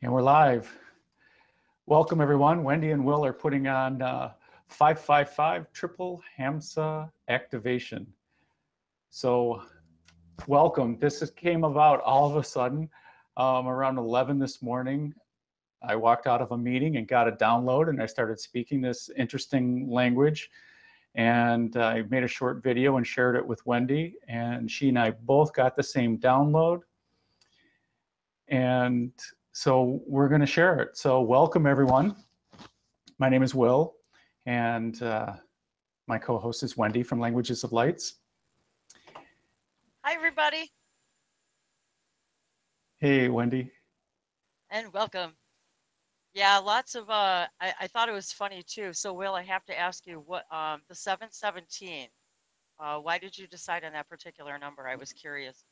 And we're live. Welcome everyone. Wendy and Will are putting on 555 triple Hamsa activation. So welcome. This came about all of a sudden around 11 this morning. I walked out of a meeting and got a download, and I started speaking this interesting language. And I made a short video and shared it with Wendy, and she and I both got the same download. And so we're going to share it. So welcome everyone. My name is Will, and my co-host is Wendy from Languages of Lights. Hi everybody. Hey Wendy. And welcome. Yeah, lots of I thought it was funny too. So Will, I have to ask you what the 717. Why did you decide on that particular number? I was curious.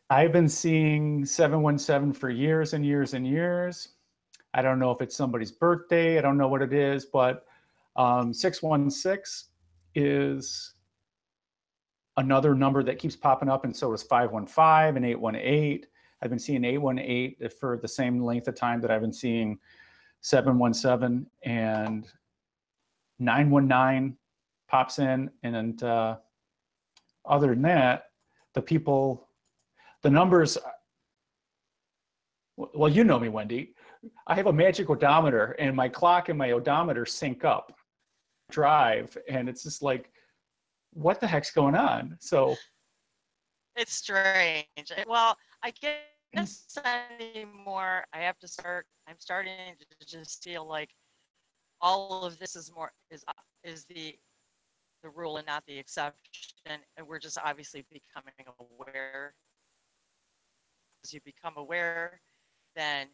I've been seeing 717 for years and years and years. I don't know if it's somebody's birthday. I don't know what it is, but 616 is another number that keeps popping up, and so is 515 and 818. I've been seeing 818 for the same length of time that I've been seeing 717, and 919 pops in. And other than that, the numbers, well, you know me, Wendy. I have a magic odometer, and my clock and my odometer sync up. Drive, and it's just like, what the heck's going on? So it's strange. Well, I guess anymore. I'm starting to just feel like all of this is the rule and not the exception, and we're just obviously becoming aware. As you become aware, then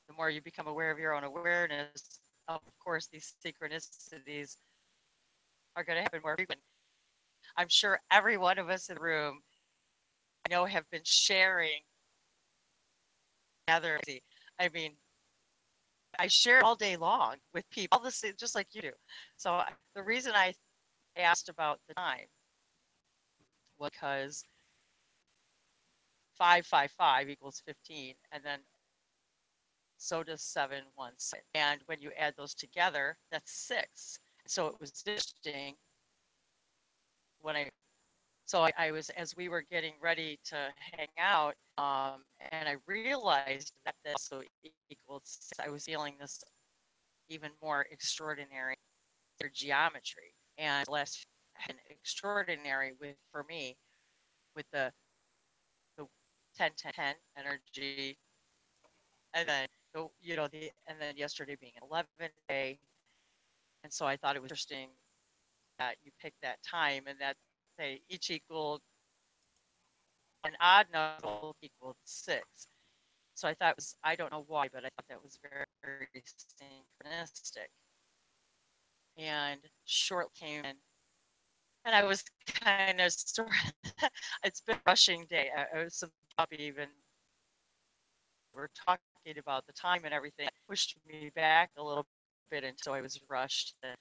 the more you become aware of your own awareness, of course, these synchronicities are going to happen more frequently. I'm sure every one of us in the room, I know, have been sharing together. I mean, I share all day long with people, all this, just like you do. So the reason I asked about the time was because 555 equals 15, and then so does 716. And when you add those together, that's 6. So it was interesting when I was, as we were getting ready to hang out, and I realized that this also equaled 6. I was feeling this even more extraordinary geometry, and less extraordinary for me with the 10-10 energy, and then and then yesterday being an 11 day, and so I thought it was interesting that you picked that time, and that they each equaled an odd number equaled 6. So I thought it was, I don't know why, but I thought that was very, very synchronistic. And short came in, and I was kind of sort of, it's been a rushing day. I was even, we're talking about the time and everything, pushed me back a little bit, and so I was rushed. And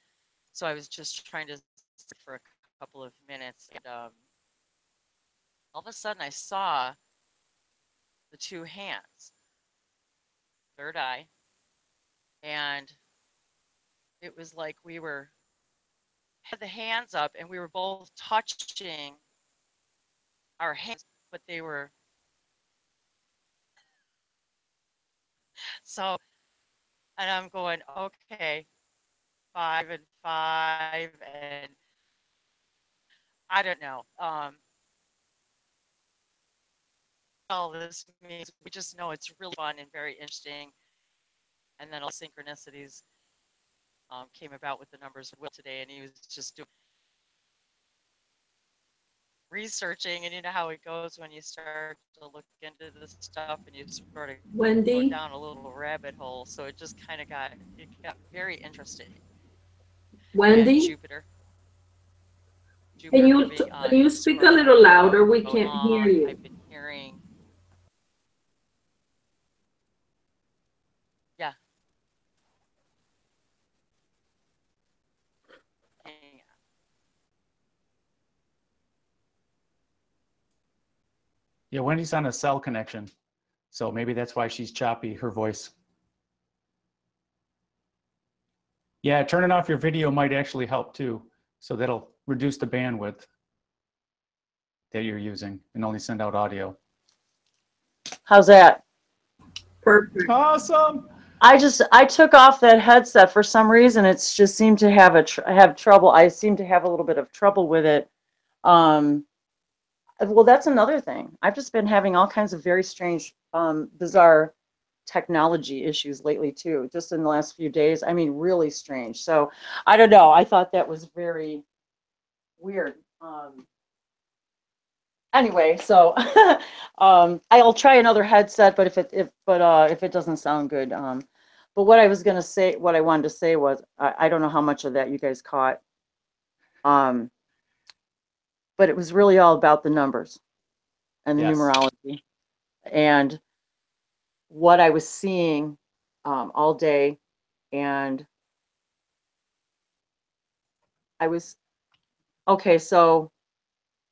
so I was just trying to sit for a couple of minutes, and all of a sudden I saw the two hands, third eye, and it was like we had the hands up, and we were both touching our hands, but they were, so, and I'm going, okay, 5 and 5, and I don't know. All this means, we just know it's really fun and very interesting. And then all synchronicities came about with the numbers of Will today, and he was just doing researching, and you know how it goes when you start to look into this stuff, and you sort of go down a little rabbit hole. So it just kind of got very interesting. Wendy, and Jupiter can you speak a little louder? We can't hear you. I've been hearing. Yeah. Yeah, Wendy's on a cell connection. So maybe that's why she's choppy, her voice. Yeah, turning off your video might actually help too. So that'll reduce the bandwidth that you're using and only send out audio. How's that? Perfect. Awesome. I took off that headset for some reason. It's just seemed to have trouble. I seem to have a little bit of trouble with it. Well, that's another thing. I've just been having all kinds of very strange, bizarre technology issues lately too, just in the last few days. I mean, really strange. So I don't know. I thought that was very weird. Anyway, so I'll try another headset, but if it doesn't sound good, but what I wanted to say was I don't know how much of that you guys caught, but it was really all about the numbers and the Yes. numerology and what I was seeing all day, and I was okay. So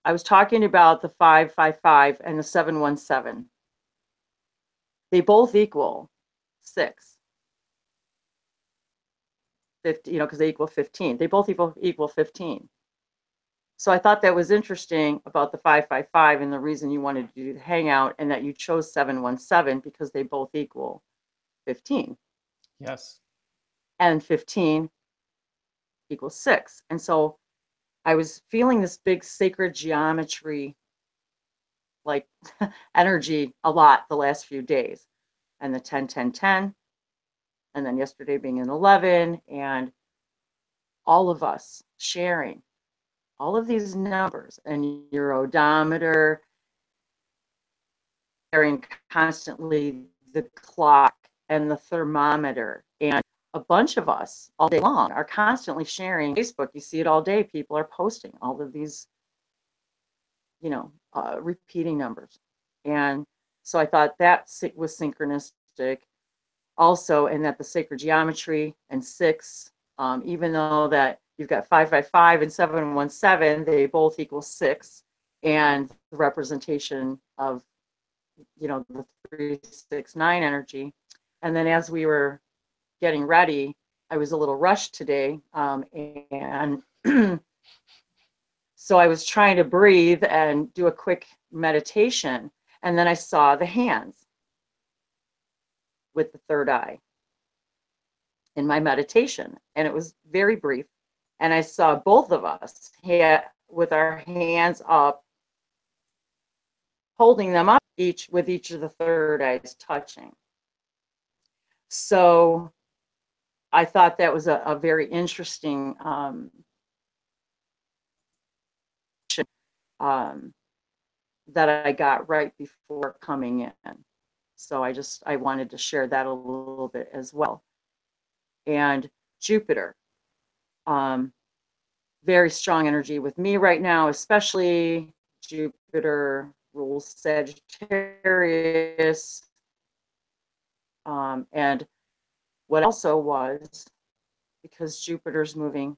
I was talking about the 555 and the 717. They both equal 6. 50, because they equal 15. They both equal 15. So I thought that was interesting about the 555 and the reason you wanted to do the hangout, and that you chose 717 because they both equal 15. Yes. And 15 equals 6. And so I was feeling this big sacred geometry like energy a lot the last few days, and the 10 10 10, and then yesterday being an 11, and all of us sharing all of these numbers, and your odometer, sharing constantly the clock and the thermometer, and a bunch of us all day long are constantly sharing Facebook. You see it all day. People are posting all of these, repeating numbers. And so I thought that was synchronistic also, and that the sacred geometry and 6, even though that you've got 555 and 717, they both equal 6, and the representation of, the 369 energy. And then as we were getting ready, I was a little rushed today, and so I was trying to breathe and do a quick meditation, and then I saw the hands with the third eye in my meditation, and it was very brief, and I saw both of us with our hands up, holding them up, with each of the third eyes touching. So I thought that was a very interesting that I got right before coming in. So I wanted to share that a little bit as well. And Jupiter, very strong energy with me right now, especially Jupiter rules Sagittarius. And what also was, because Jupiter's moved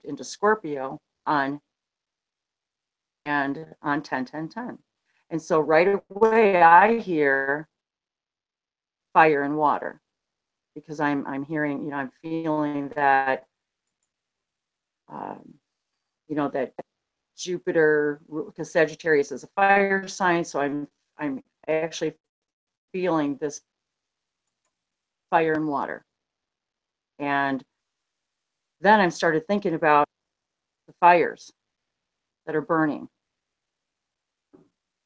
into Scorpio on 10-10-10. And so right away I hear fire and water, because I'm hearing, I'm feeling that, that Jupiter, because Sagittarius is a fire sign, so I'm actually feeling this fire and water. And then I started thinking about the fires that are burning,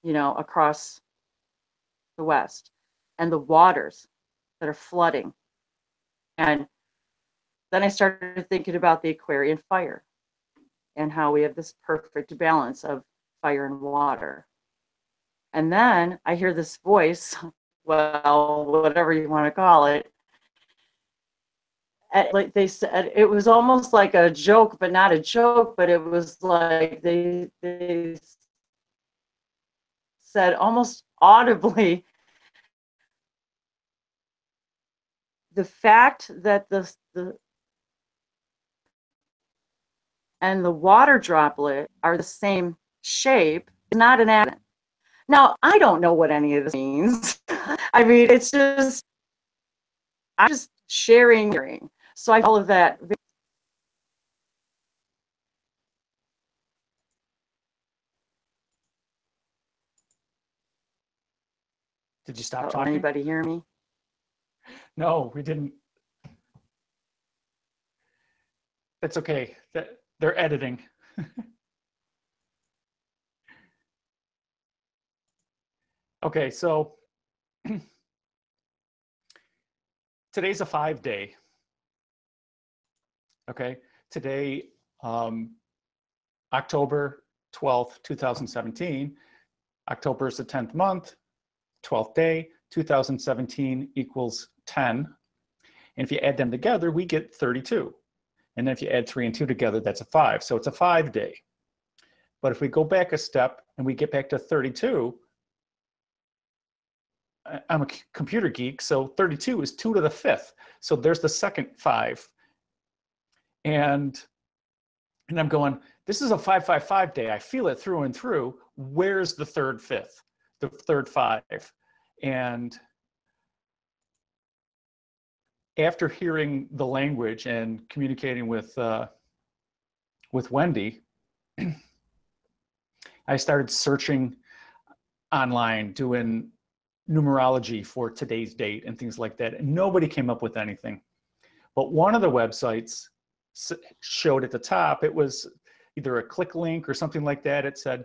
across the West, and the waters that are flooding. And then I started thinking about the Aquarian fire and how we have this perfect balance of fire and water. And then I hear this voice, well, whatever you want to call it. Like they said, it was almost like a joke, but not a joke, but it was like they said almost audibly, the fact that the and the water droplet are the same shape is not an accident. Now, I don't know what any of this means. I mean, it's just, I'm just sharing. So I all of that. Did you stop Oh, talking? anybody hear me? No, we didn't. That's okay. They're editing. Okay, so today's a 5-day. Okay, today, October 12th, 2017. October is the 10th month, 12th day, 2017 equals 10. And if you add them together, we get 32. And then if you add 3 and 2 together, that's a 5. So it's a 5-day. But if we go back a step and we get back to 32, I'm a computer geek, so 32 is 2 to the 5th. So there's the second 5. And I'm going, this is a 555 day. I feel it through and through. Where's the third 5th, the third 5? And after hearing the language and communicating with Wendy, I started searching online, doing numerology for today's date and things like that. And nobody came up with anything. But one of the websites showed at the top, it was either a click link or something like that. It said,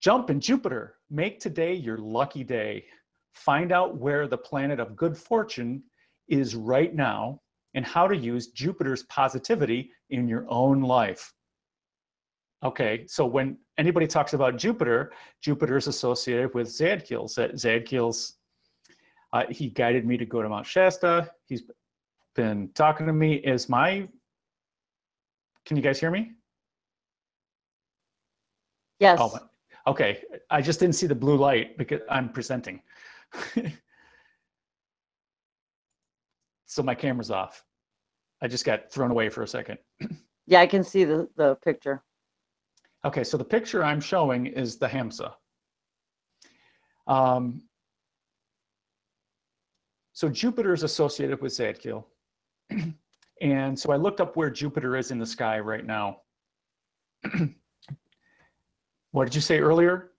jump in Jupiter, make today your lucky day. Find out where the planet of good fortune is right now and how to use Jupiter's positivity in your own life. Okay, so when anybody talks about Jupiter, Jupiter is associated with Zadkiel. Zadkiel's, he guided me to go to Mount Shasta. He's been talking to me. Can you guys hear me? Yes. Oh, okay. I just didn't see the blue light because I'm presenting. So my camera's off. I just got thrown away for a second. Yeah, I can see the picture. Okay, so the picture I'm showing is the Hamsa. So Jupiter is associated with Zadkiel. And so I looked up where Jupiter is in the sky right now. What did you say earlier?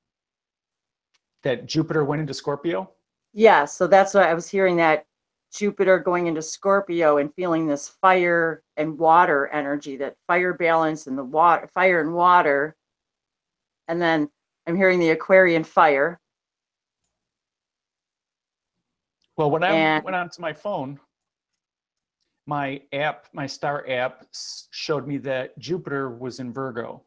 That Jupiter went into Scorpio? Yeah, so that's why I was hearing that Jupiter going into Scorpio and feeling this fire and water energy, that fire balance and the water, fire and water. And then I'm hearing the Aquarian fire. Well, when I went onto my phone, my app, my star app showed me that Jupiter was in Virgo.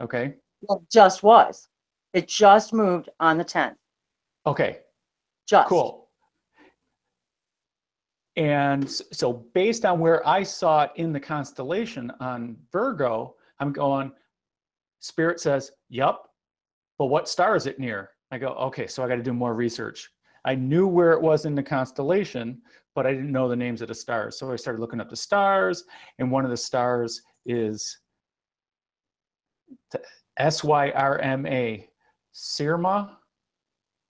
Okay. Well, it just was. It just moved on the 10th. Okay. Just. Cool. And so based on where I saw it in the constellation on Virgo, I'm going, Spirit says, yup, but what star is it near? I go, okay, so I got to do more research. I knew where it was in the constellation, but I didn't know the names of the stars. So I started looking up the stars, and one of the stars is Syrma, Syrma,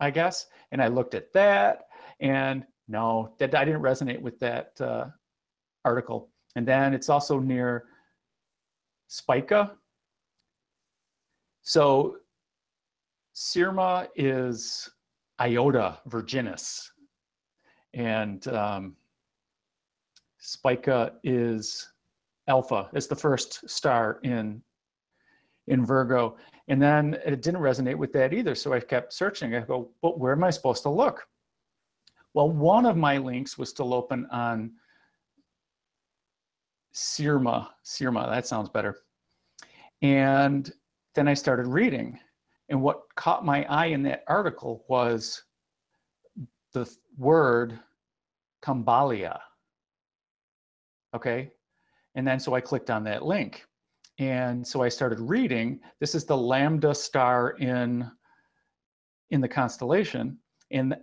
I guess. And I looked at that, and no, I didn't resonate with that article. And then it's also near Spica. So Syrma is Iota Virginis, and Spica is Alpha. It's the first star in Virgo. And then it didn't resonate with that either. So I kept searching. I go, but where am I supposed to look? Well, one of my links was still open on Syrma. Syrma, that sounds better. And then I started reading. And what caught my eye in that article was the word Kambalia. Okay. And then so I clicked on that link. And so I started reading. This is the Lambda star in the constellation. And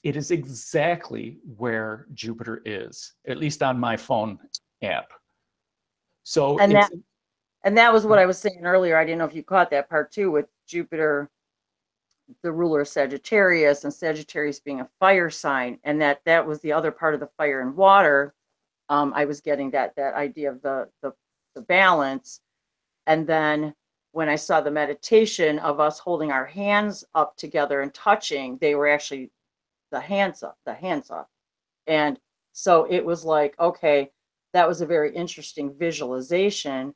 it is exactly where Jupiter is, at least on my phone app. So and that was what I was saying earlier. I didn't know if you caught that part too with Jupiter, the ruler of Sagittarius, and Sagittarius being a fire sign, and that was the other part of the fire and water. I was getting that idea of the balance. And then when I saw the meditation of us holding our hands up together and touching, they were actually the hands up. And so it was like, okay, that was a very interesting visualization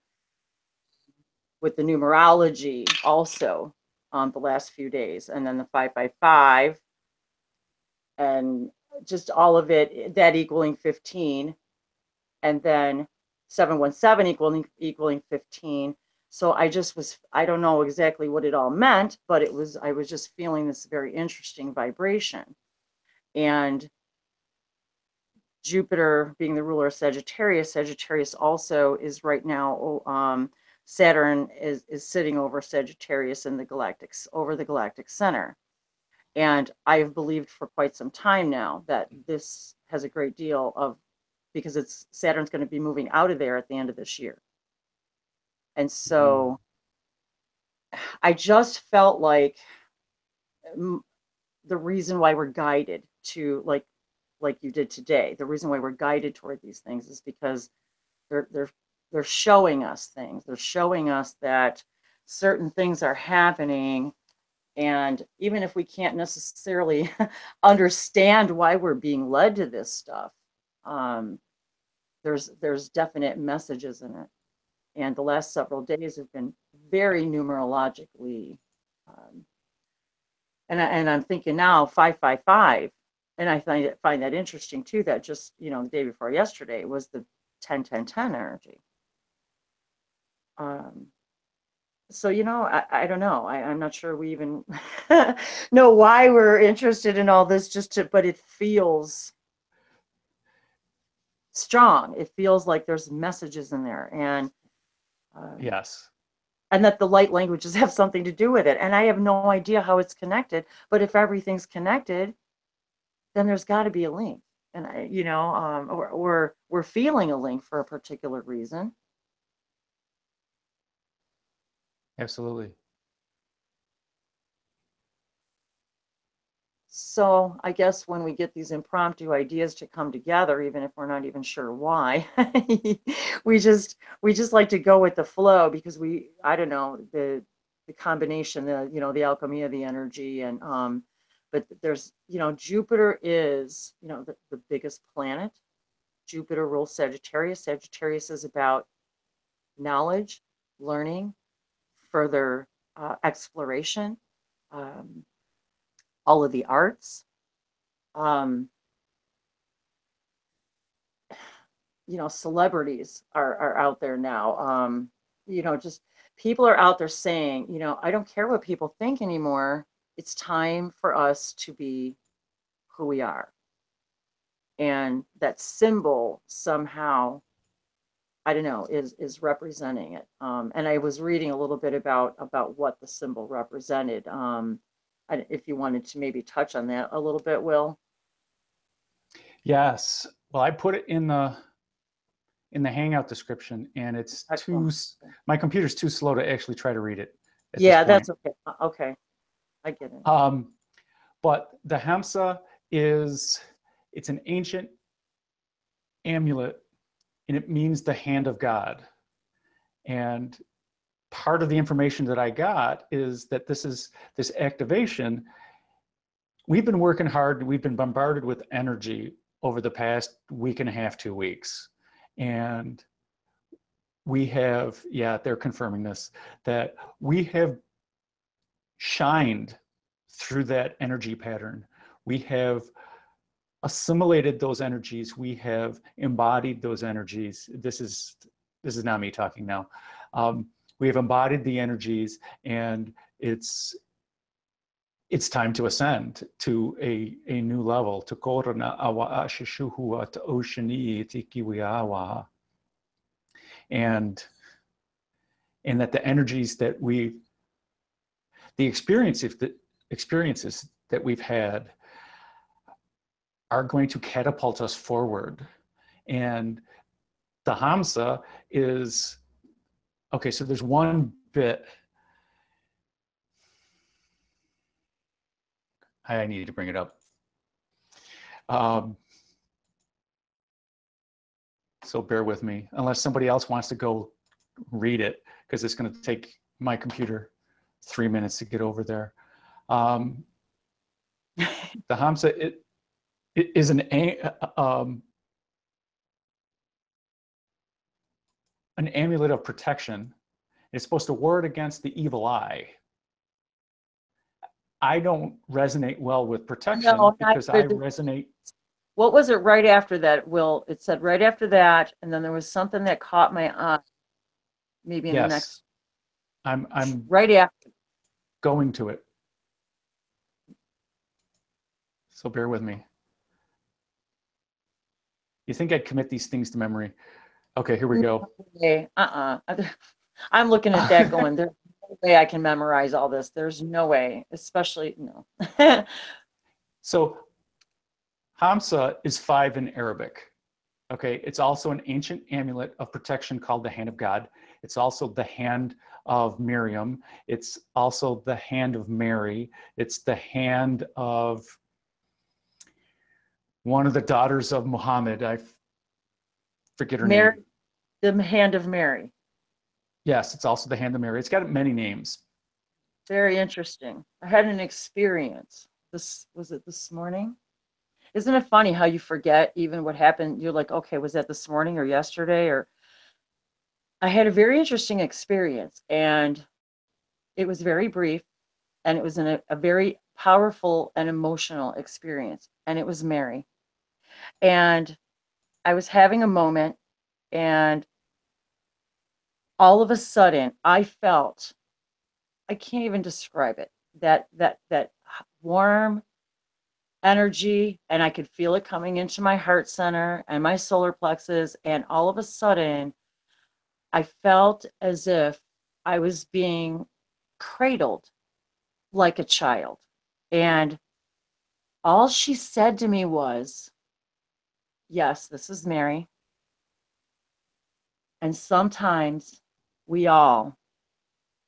with the numerology also the last few days. And then the 555 and just all of it, that equaling 15. And then 717 equaling 15. So I don't know exactly what it all meant, but I was just feeling this very interesting vibration. And Jupiter being the ruler of Sagittarius, Sagittarius also is right now, Saturn is sitting over Sagittarius in the galactic center. And I've believed for quite some time now that this has a great deal of, because Saturn's going to be moving out of there at the end of this year. And so I just felt like the reason why we're guided to, like you did today, the reason why we're guided toward these things is because they're showing us things. They're showing us that certain things are happening. And even if we can't necessarily understand why we're being led to this stuff, there's definite messages in it. And the last several days have been very numerologically, and I'm thinking now 555, and I find that interesting too. That just the day before yesterday was the 10-10-10 energy. So I don't know. I'm not sure we even know why we're interested in all this. But it feels strong. It feels like there's messages in there, and yes, and that the light languages have something to do with it. And I have no idea how it's connected. But if everything's connected, then there's got to be a link. And or we're feeling a link for a particular reason. absolutely. So I guess when we get these impromptu ideas to come together, even if we're not even sure why, we just like to go with the flow, because I don't know, the combination, the alchemy of the energy. And but there's Jupiter is the biggest planet. Jupiter rules Sagittarius. Sagittarius is about knowledge, learning, further exploration, all of the arts. Celebrities are out there now. Just people are out there saying, I don't care what people think anymore. It's time for us to be who we are. And that symbol somehow, I don't know, is representing it. And I was reading a little bit about what the symbol represented. If you wanted to maybe touch on that a little bit, Will. Yes. Well, I put it in the Hangout description, and it's my computer's too slow to actually try to read it. Yeah, that's okay. Okay, I get it. But the Hamsa it's an ancient amulet, and it means the hand of God. And part of the information that I got is that this activation, we've been working hard, we've been bombarded with energy over the past week and a half, 2 weeks. And we have, they're confirming this, that we have shined through that energy pattern. We have assimilated those energies. We have embodied those energies. This is not me talking now. We have embodied the energies, and it's time to ascend to a new level. To korona awa ashishuhu at oceani tikiwiawa. And that the energies that the experiences that we've had are going to catapult us forward. And the Hamsa is, okay, so there's one bit. I need to bring it up. So bear with me, unless somebody else wants to go read it, because it's going to take my computer 3 minutes to get over there. The Hamsa, it is an amulet of protection. It's supposed to ward against the evil eye. I don't resonate well with protection because I resonate. What was it right after that, Will? It said right after that, and then there was something that caught my eye. Maybe in the next. I'm right after. Going to it. So bear with me. You think I'd commit these things to memory? Okay, here we go. Okay, I'm looking at that going, there's no way I can memorize all this. There's no way, especially, no. So Hamsa is 5 in Arabic. Okay, it's also an ancient amulet of protection called the Hand of God. It's also the hand of Miriam. It's also the hand of Mary. It's the hand of one of the daughters of Muhammad. I forget her name. The hand of Mary. Yes, it's also the hand of Mary. It's got many names. Very interesting. I had an experience. Was it this morning? Isn't it funny how you forget even what happened? You're like, okay, was that this morning or yesterday? Or I had a very interesting experience, and it was very brief, and it was a very powerful and emotional experience. And it was Mary. And I was having a moment, and all of a sudden I felt, I can't even describe it, that warm energy, and I could feel it coming into my heart center and my solar plexus, and all of a sudden I felt as if I was being cradled like a child. And all she said to me was, yes, this is Mary, and sometimes we all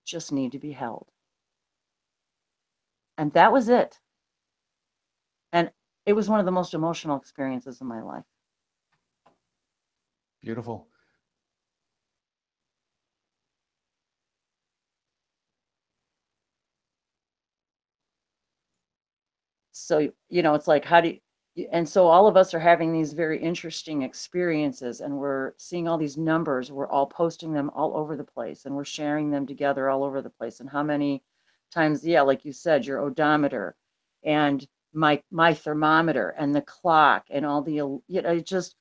just need to be held. And that was it. And it was one of the most emotional experiences in my life. Beautiful. So, it's like, how do you, and so all of us are having these very interesting experiences, and we're seeing all these numbers. We're all posting them all over the place, and we're sharing them together all over the place. And how many times, like you said, your odometer and my thermometer and the clock and all the, just,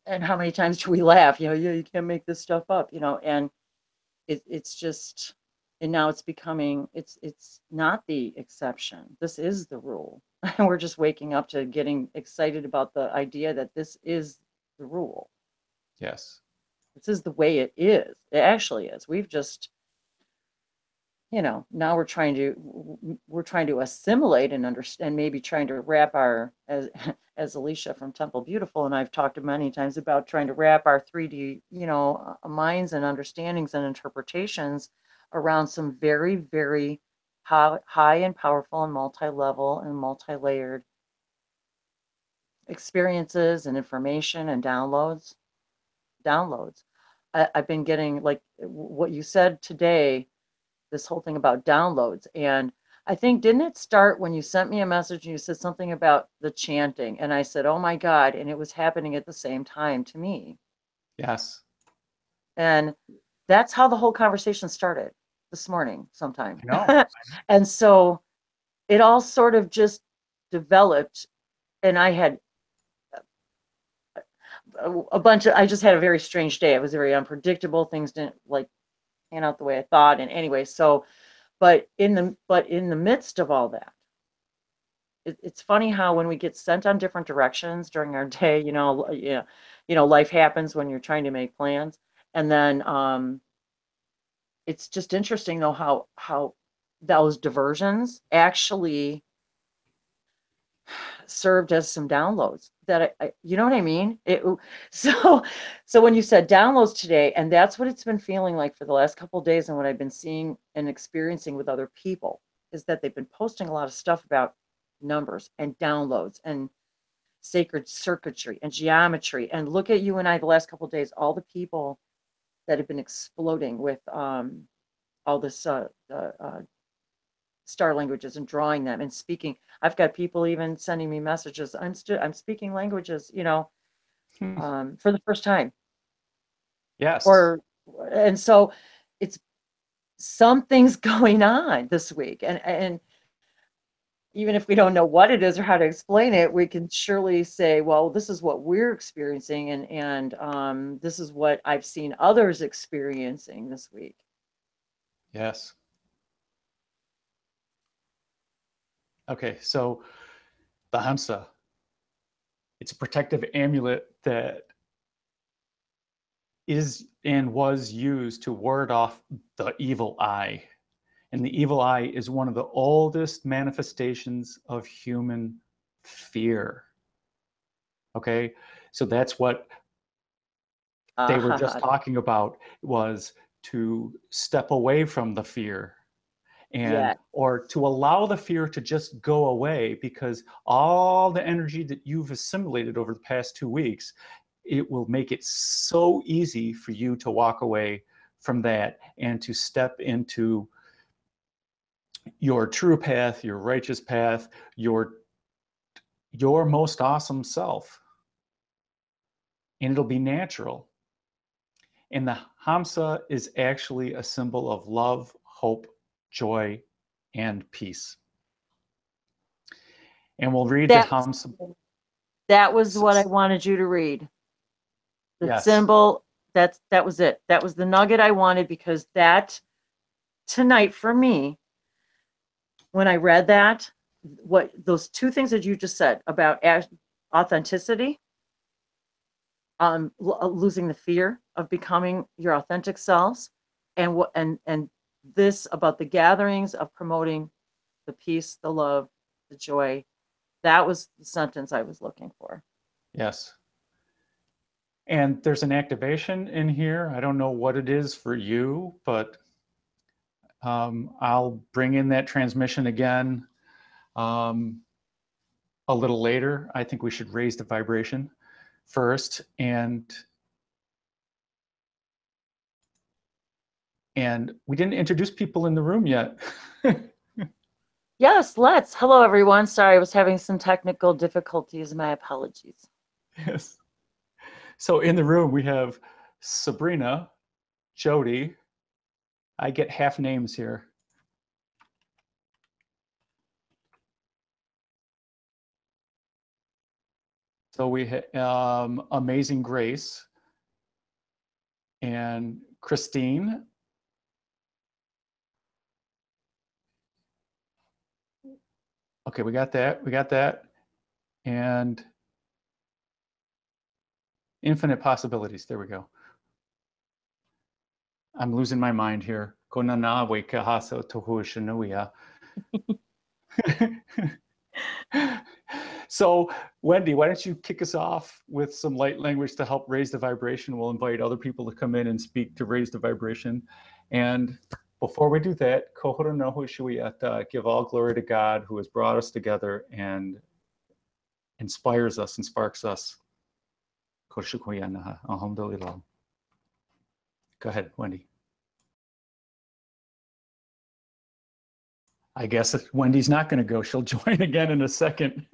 and how many times do we laugh? You can't make this stuff up, and it's just, and now it's becoming, it's not the exception. This is the rule. And we're just waking up to getting excited about the idea that this is the rule. Yes. This is the way it is. It actually is. We've just, now we're trying to assimilate and understand, maybe trying to wrap our, as Alicia from Temple Beautiful and I've talked many times about, trying to wrap our 3D, minds and understandings and interpretations around some very, very high and powerful and multi-level and multi-layered experiences and information and downloads. I've been getting, like what you said today, this whole thing about downloads. And I think, didn't it start when you sent me a message and you said something about the chanting? And I said, oh my God. And it was happening at the same time to me. Yes. And that's how the whole conversation started this morning sometime. I know. And so it all sort of just developed. And I had I just had a very strange day. It was very unpredictable. Things didn't pan out the way I thought. And anyway, so, but in the midst of all that, it's funny how when we get sent on different directions during our day, life happens when you're trying to make plans. And then it's just interesting though how those diversions actually served as some downloads that I you know what I mean? So when you said downloads today, and that's what it's been feeling like for the last couple of days, and what I've been seeing and experiencing with other people, is that they've been posting a lot of stuff about numbers and downloads and sacred circuitry and geometry. And look at you and I the last couple of days, all the people that have been exploding with all this star languages and drawing them and speaking. I've got people even sending me messages. I'm speaking languages, you know, for the first time. Yes. And so it's something's going on this week. And even if we don't know what it is or how to explain it, we can surely say, well, this is what we're experiencing, and this is what I've seen others experiencing this week. Yes. Okay, so the Hamsa, it's a protective amulet that is and was used to ward off the evil eye. And the evil eye is one of the oldest manifestations of human fear. Okay, so that's what they were just talking about, was to step away from the fear and or to allow the fear to just go away, because all the energy that you've assimilated over the past 2 weeks, it will make it so easy for you to walk away from that and to step into your true path, your righteous path, your most awesome self. And it'll be natural. And the Hamsa is actually a symbol of love, hope, joy, and peace. And we'll read the Hamsa. That was what I wanted you to read. The symbol, that was it. That was the nugget I wanted, because that tonight for me, when I read that, what those two things that you just said about authenticity, losing the fear of becoming your authentic selves, and this about the gatherings of promoting the peace, the love, the joy. That was the sentence I was looking for. Yes. And there's an activation in here. I don't know what it is for you, but I'll bring in that transmission again a little later. I think we should raise the vibration first, and we didn't introduce people in the room yet. Yes, let's. Hello, everyone. Sorry, I was having some technical difficulties. My apologies. Yes. So in the room, we have Sabrina, Jody. I get half names here. So we have Amazing Grace and Christine. Okay, we got that. We got that. And infinite possibilities. There we go. I'm losing my mind here. So, Wendy, why don't you kick us off with some light language to help raise the vibration? We'll invite other people to come in and speak to raise the vibration. And before we do that, give all glory to God, who has brought us together and inspires us and sparks us. Go ahead, Wendy. I guess Wendy's not going to go. She'll join again in a second.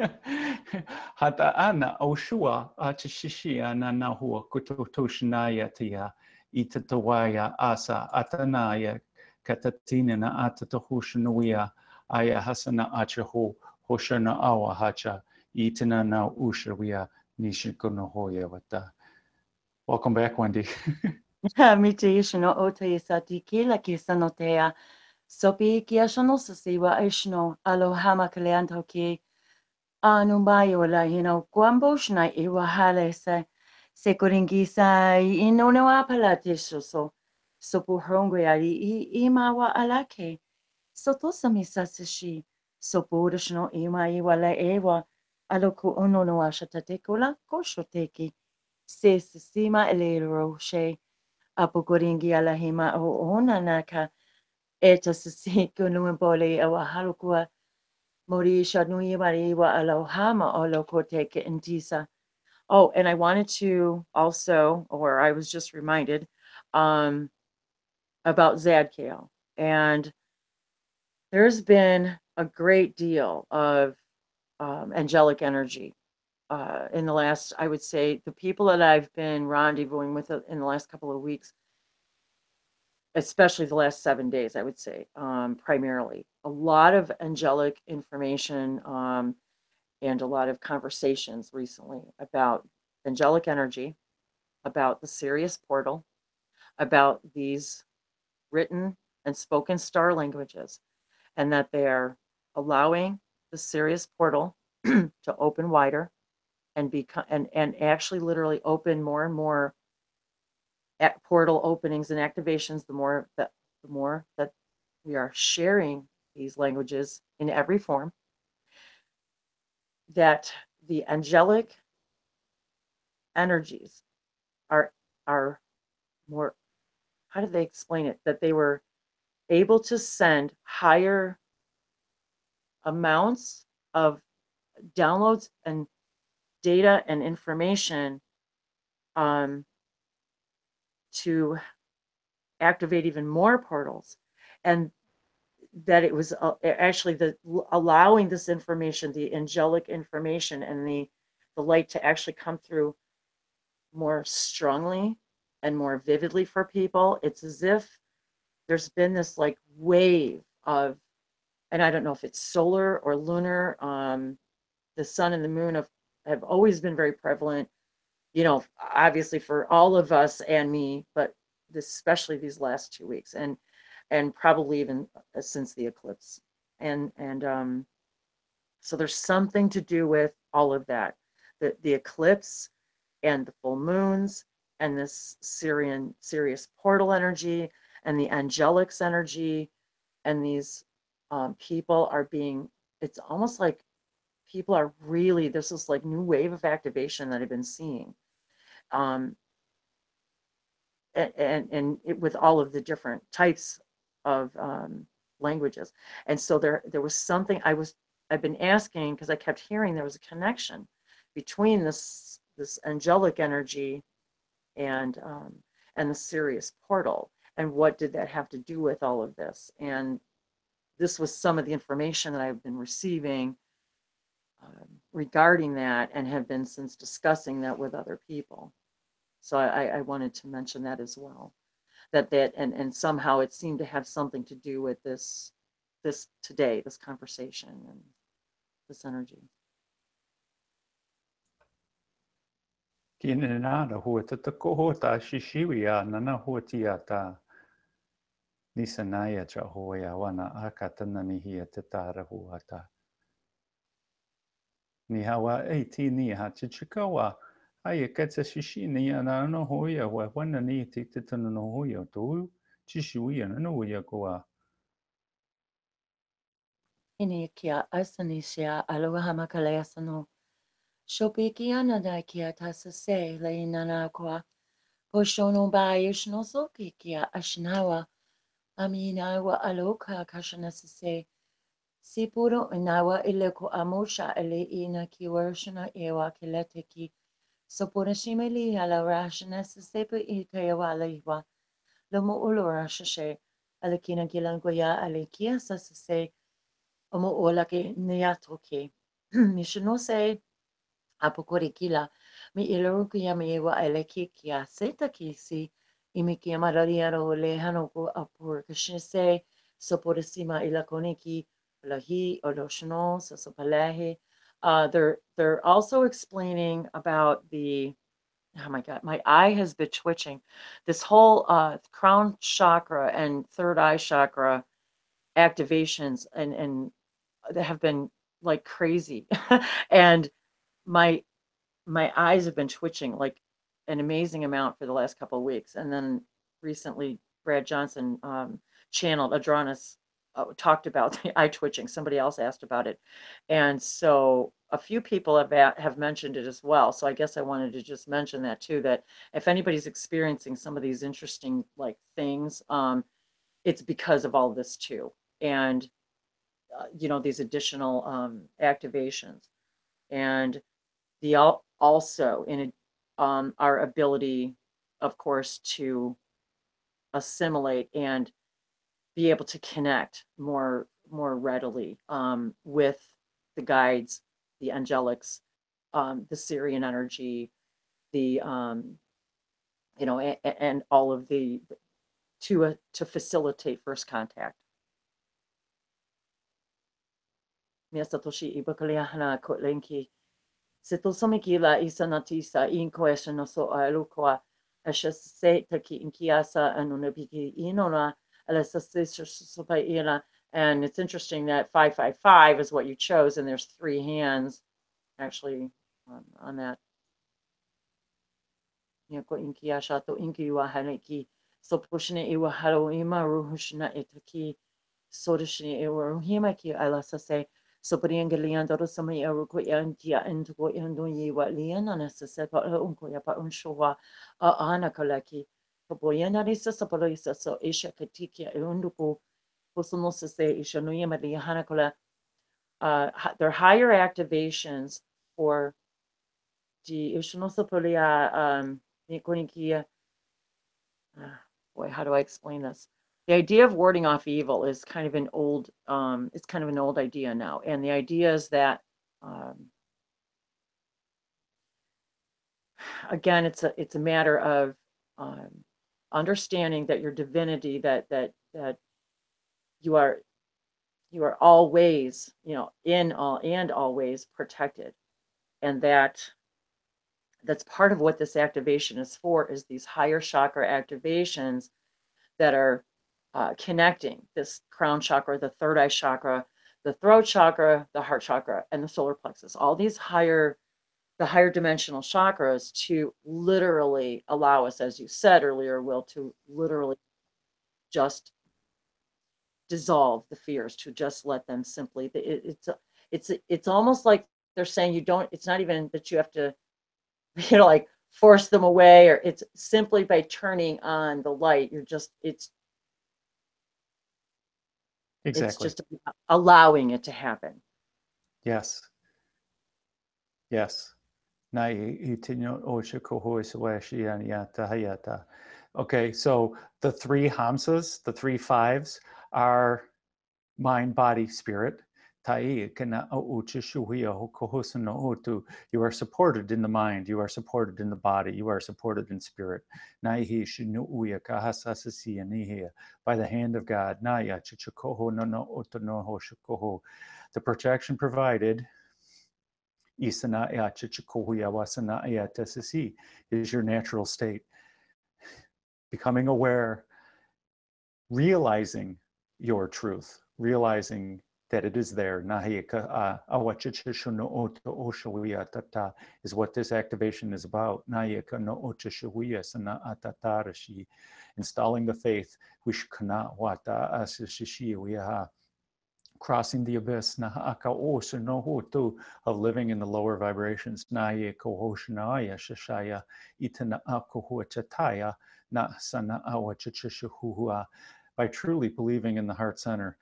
Hata ana oshua achishishia na nahua kutotoshinaya tia itatawaya asa atanaya katatina na atatohushanuia aya hasana achahu hoshana awa hacha itana na ushawia nishikonohoya wata. Welcome back, Wendy. Mitishino otayasati kila kisanotea. Sopi kiashono sasiwa ishno alohama kaleanto ki anumbayo la guamboshna iwa hale se koringisa inono apalatisho sopu hongwe imawa alake sotosami sasashi sopu urishno ima iwa la ewa aloku onono ashatatekola koshoteki se sima elero she apokoringi alahima o onanaka E tasasi kunumbole awa halukua mori shanui mari wa alohama olokote ke intisa. Oh, and I wanted to also, or I was just reminded, about Zadkiel. And there's been a great deal of angelic energy in the last, I would say, the people that I've been rendezvousing with in the last couple of weeks, especially the last 7 days, I would say, primarily. A lot of angelic information and a lot of conversations recently about angelic energy, about the Sirius portal, about these written and spoken star languages, and that they're allowing the Sirius portal to open wider and become and actually literally open more and more portal openings and activations, the more that we are sharing these languages in every form, that the angelic energies are more, how did they explain it? That they were able to send higher amounts of downloads and data and information to activate even more portals, and that it was actually allowing this information, the angelic information and the light to actually come through more strongly and more vividly for people. It's as if there's been this like wave of, and I don't know if it's solar or lunar, the sun and the moon have always been very prevalent, obviously for all of us and me, but especially these last 2 weeks, and probably even since the eclipse. And so there's something to do with all of that, the eclipse and the full moons and this Sirius portal energy and the angelics energy, and these people are being, it's almost like people are really, this is like new wave of activation that I've been seeing. And with all of the different types of languages. And so there was something I've been asking, because I kept hearing there was a connection between this angelic energy and the Sirius portal, and what did that have to do with all of this? And this was some of the information that I've been receiving regarding that, and have been since discussing that with other people. So I wanted to mention that as well, and somehow it seemed to have something to do with this today, this conversation and this energy. Kine nana hua tata koho ta shishiwi a nana hua tia ta nisanaya cha hoya wana akatana ni hia te tara hua ta. Ni hawa e ti ni ha chichikawa ai katsa shishi ni ana no hoya wa wana ni te tana no hoya to chishiwi ana no hoya koa. Ini kia asanisia aloha makalea sano. Shopiki anada kia tasase le nana kwa. Poshono ba ishno soki kia ashinawa. Aminawa aloka kashanasase. Sipuro inawa ileko amosha ele ina kiwarshana ewa kileteki. Sopora shimeli ala rashanasase pa ikayawa leiwa. Lomo ulora shashe. Alekina gilangoya alekia sasase. Omo ola ke niatoke. Mishinose apokorikila mi iloruku ya mi wa eleki kia seta kisi imi kia mararia ro le hanoko apur kashise soporisima ilakoniki lahi oloshno sosopalehe. They're also explaining about the, oh my God, my eye has been twitching. This whole crown chakra and third eye chakra activations and that have been like crazy. And my eyes have been twitching like an amazing amount for the last couple of weeks. And then recently Brad Johnson channeled Adronis, talked about the eye twitching. Somebody else asked about it, and so a few people have mentioned it as well. So I guess I wanted to just mention that too, that if anybody's experiencing some of these interesting like things, it's because of all this too. And, these additional activations. And also in our ability, of course, to assimilate and be able to connect more readily with the guides, the angelics, the Syrian energy, the and all of the to facilitate first contact. Satoshi ibakaliahana kotlenki. Sitosomikila isanatisa inkoesha no so alukwa ashase taki inkiasa anunabiki inona alasasisha. And it's interesting that 555 is what you chose, and there's 3 hands actually on that. Yako inkiasha to inkiwa haneki. So pushne iwa halo ima ruhushna etaki. Sodashni iwa ruhimaki alasase. So Briangaliando Rosami Arukoyantia and Goyandoyi Walian and Sasaka Unkoya Unshowa Anakalaki. Poboyana Risa Sapolisa so Isha Katikia Unduko Posonosase Ishanuya Maria Hanakola. They're higher activations for the Ishanosapolia Nikonikia. Boy, how do I explain this? The idea of warding off evil is kind of an old, it's kind of an old idea now. And the idea is that, again, it's a matter of understanding that your divinity, that you are always, in all and always protected. And that's part of what this activation is for, is these higher chakra activations that are connecting this crown chakra, the third eye chakra, the throat chakra, the heart chakra, and the solar plexus. All these higher dimensional chakras to literally allow us, as you said earlier, Will, to literally just dissolve the fears, to just let them simply. It's almost like they're saying you don't. It's not even that you have to, like force them away, or it's simply by turning on the light. Exactly. It's just allowing it to happen. Yes. Yes. Okay, so the 3 Hamsas, the 3 5s, are mind, body, spirit. You are supported in the mind, you are supported in the body, you are supported in spirit. By the hand of God. The protection provided is your natural state. Becoming aware, realizing your truth, realizing that it is there, is what this activation is about. Installing the faith, crossing the abyss of living in the lower vibrations. By truly believing in the heart center.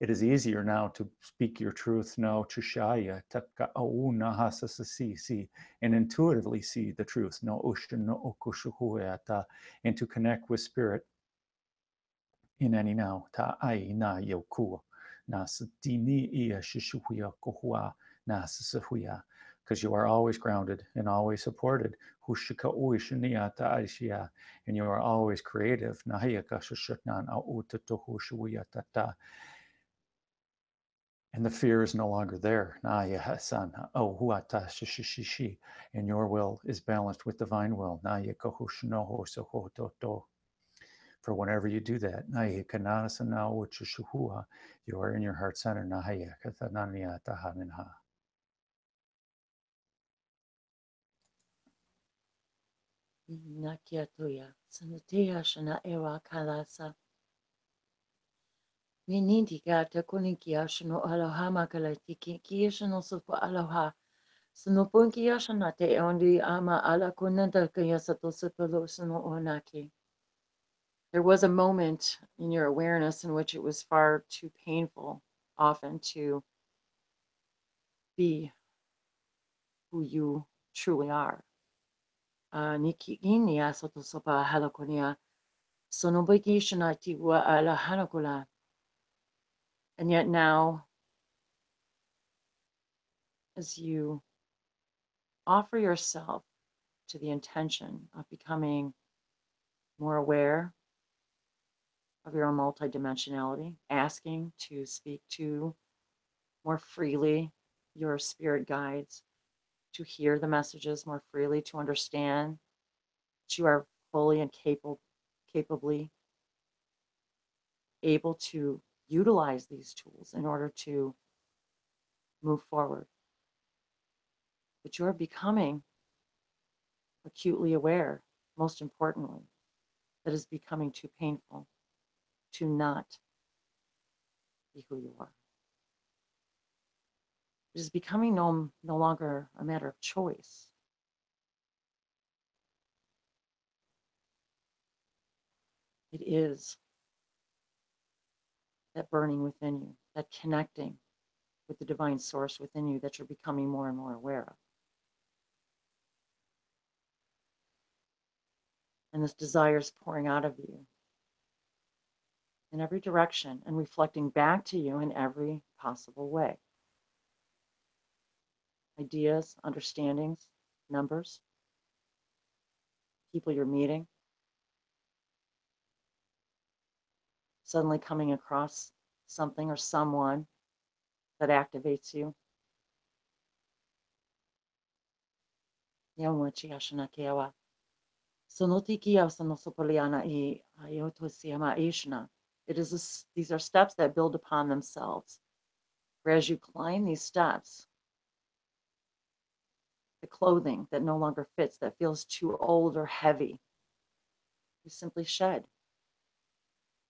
It is easier now to speak your truth, and intuitively see the truth, and to connect with spirit in any now. Because you are always grounded and always supported. And you are always creative. And the fear is no longer there. And your will is balanced with divine will. For whenever you do that, you are in your heart center. Nakiatuya, Sanatia Shana Ewa Kalasa. Minindi Gata Kunikia Shano Alohama Kalatiki, Kiashano Supa Aloha, Sunupunkia shanate ondi ama ala kunanda kaya satosapalo suno onaki. There was a moment in your awareness in which it was far too painful, often, to be who you truly are. Niki inia sotosopa halakonia sonobiki shanati wa ala hanakula. And yet now, as you offer yourself to the intention of becoming more aware of your own multidimensionality, asking to speak to more freely your spirit guides, to hear the messages more freely, to understand that you are fully and capably able to utilize these tools in order to move forward. But you're becoming acutely aware, most importantly, that it's becoming too painful to not be who you are. It is becoming no longer a matter of choice. It is that burning within you, that connecting with the divine source within you that you're becoming more and more aware of. And this desire is pouring out of you in every direction and reflecting back to you in every possible way. Ideas, understandings, numbers, people you're meeting, suddenly coming across something or someone that activates you. These are steps that build upon themselves. For as you climb these steps, the clothing that no longer fits, that feels too old or heavy, you simply shed.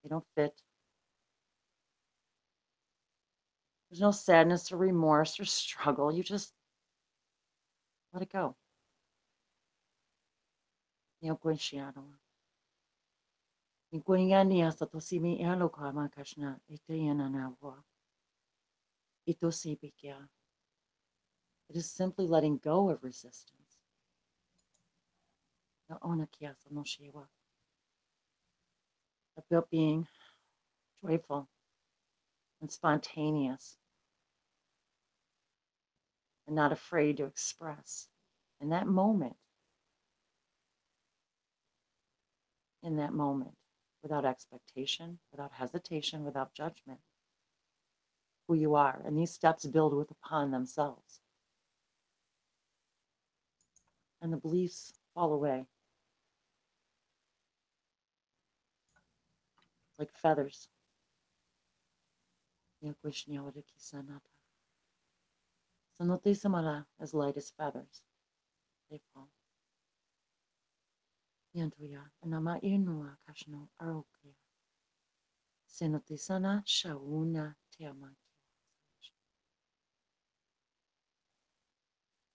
They don't fit. There's no sadness or remorse or struggle. You just let it go. It is simply letting go of resistance. About being joyful and spontaneous and not afraid to express. In that moment, without expectation, without hesitation, without judgment, who you are. And these steps build upon themselves. And the beliefs fall away like feathers. As light as feathers, they fall.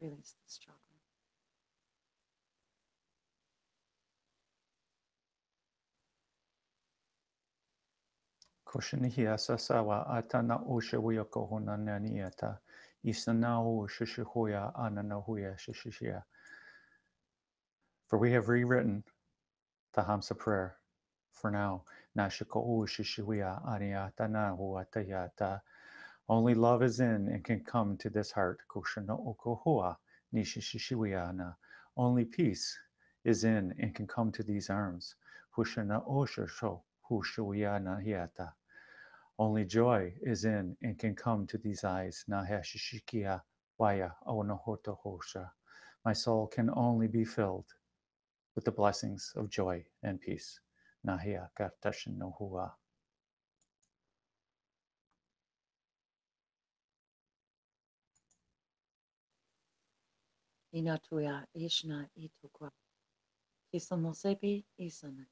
Release the struggle. Koshinihi asasawa atana oshawiya kohona naniata. Isanao shishihoya ananahuya shishishia. For we have rewritten the Hamsa Prayer for now. Nashiko shishiwiya aniatana huatayata. Only love is in and can come to this heart. Koshana okohoa nishishishiwiana. Only peace is in and can come to these arms. Hushana oshasho hushuwiana hiata. Only joy is in and can come to these eyes. Nahashishikia waya onohotahosha. My soul can only be filled with the blessings of joy and peace. Nahia kartashinohua. Inatuya ishna itukwa. Kisamosepi isanaki.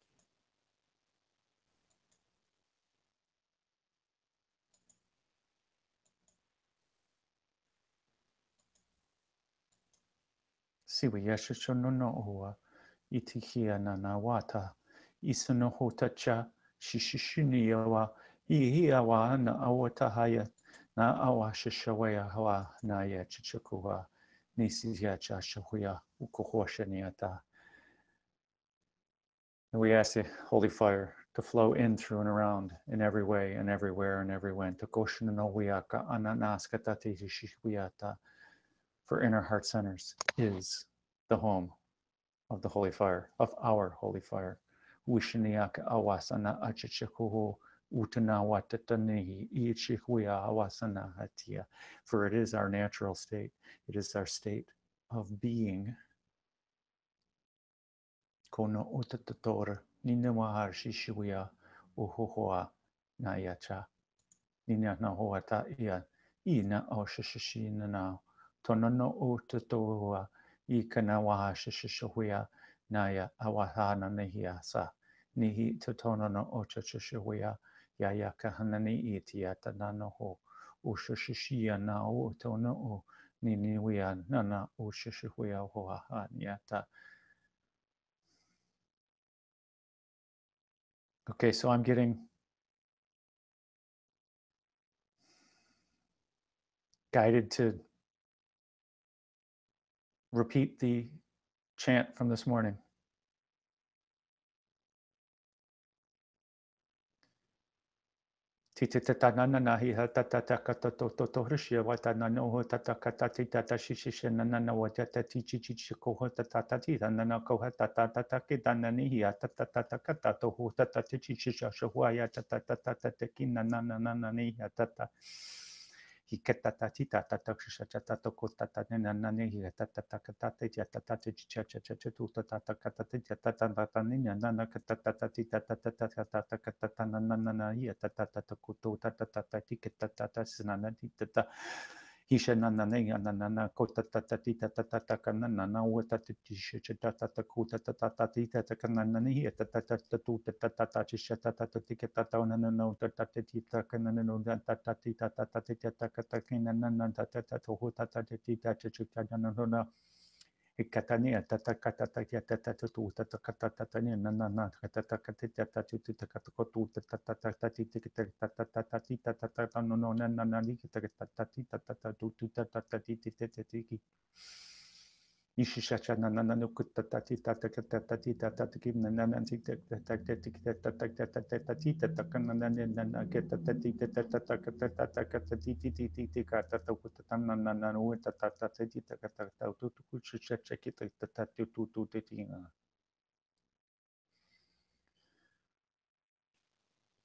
Siwi yasho no no oa. Itikia na na wata. Isano hotacha. Shishishini yawa. Ihia wa na awata haya. Na awa shishawaya hawa na ya chichukua. Nisi ya chashuya. Ukohoshaniata. And we ask the Holy Fire to flow in, through, and around in every way and everywhere and every when. For inner heart centers is the home of the Holy Fire, of our Holy Fire. Wishiniaka awasana achichikuhu utanawatatanihi ichikuya awasana hatia. For it is our natural state. It is our state of being. Kono utatatora nina mahar shishuya uhuhua nayacha. Nina na hoata ia ina o shishishina na tonono utatoa I kana waha shishuya naya awahana nehiasa. Nihi totono o shishushuya yaya kahanani itiata nanoho ushishia na utono o niniwia nana ushishhuya hoa nyata. Okay, so I'm getting guided to repeat the chant from this morning. Titatananahi hatatatatatatotorishia watananoho tatakatatitatashishishana watatatichichikohotatatita nanakohatatatataki tatatatakatatoho tatatachishishashahuaya tatatatatatakinanananani hatata. Hikatatita tatakshatatatokotataninanani tatatatatati Ikatania tatakatatakia tatatu tatakatatania nanana tatakatatatu tatakakotu tatatatatati tatatano nanani tatatati tatatatu tatatati Ishishacha nanana kutatati tatakatati tataki nananti tatatati tatatati tatakananana ketatati tatatakatatati katatakutananana tatatati tatatatukushachaki tatatatututina.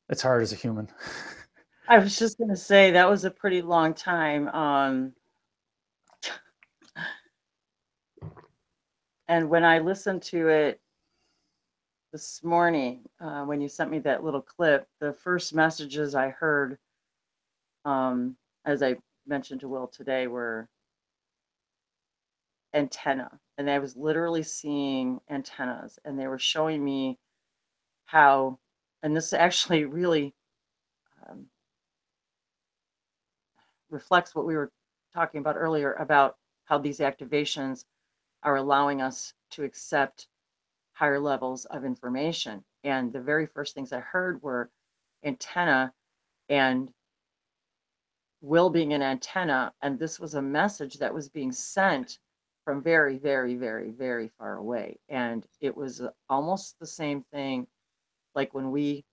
It's hard as a human. I was just going to say that was a pretty long time. And when I listened to it this morning, when you sent me that little clip, the first messages I heard, as I mentioned to Will today, were antenna. And I was literally seeing antennas, and they were showing me how, and this actually really reflects what we were talking about earlier about how these activations are allowing us to accept higher levels of information. And the very first things I heard were antenna and Will being an antenna. And this was a message that was being sent from very, very, very, very far away. And it was almost the same thing like when we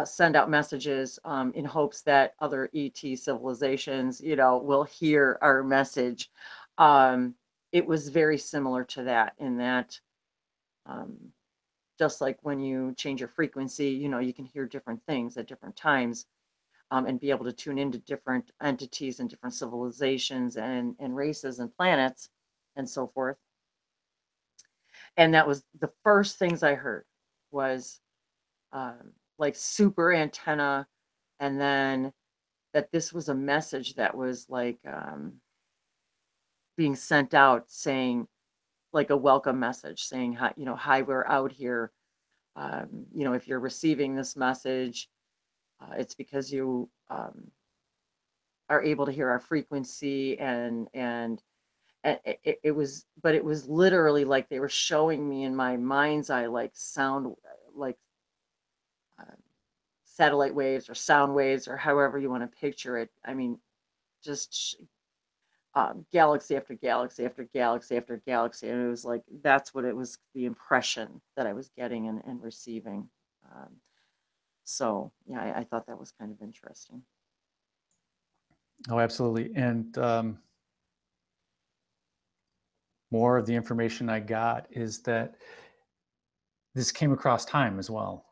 send out messages in hopes that other ET civilizations, will hear our message. It was very similar to that in that just like when you change your frequency, you can hear different things at different times and be able to tune into different entities and different civilizations and races and planets and so forth. And that was the first things I heard was like super antenna, and then that this was a message that was like being sent out saying like a welcome message saying hi, hi, we're out here. If you're receiving this message, it's because you are able to hear our frequency and it was, but it was literally like they were showing me in my mind's eye, like sound, like uh, satellite waves or sound waves or however you want to picture it. I mean, just galaxy after galaxy after galaxy after galaxy. And it was like, that's what it was, the impression that I was getting and receiving. So yeah, I thought that was kind of interesting. Oh, absolutely. And more of the information I got is that this came across time as well.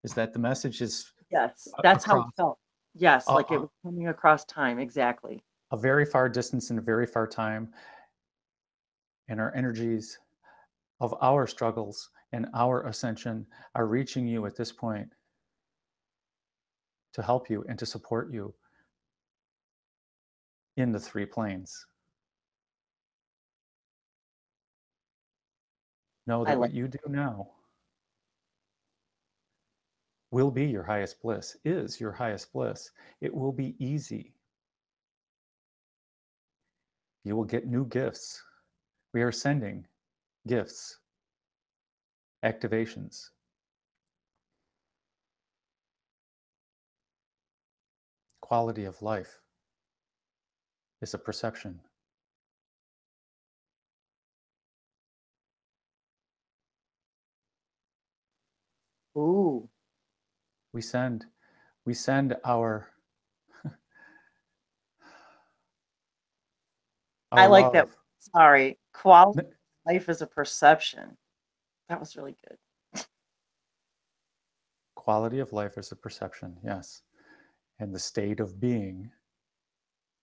Is that the message is Yes, that's how it across felt. Yes, like it was coming across time. Exactly. a very far distance and a very far time. And our energies of our struggles and our ascension are reaching you at this point to help you and to support you in the three planes. Know I that like. what you do now will be your highest bliss, is your highest bliss. It will be easy. You will get new gifts. We are sending gifts, activations. Quality of life is a perception. Ooh, We send our I our like that. love. Sorry, quality of life is a perception. That was really good. Quality of life is a perception, yes. And the state of being,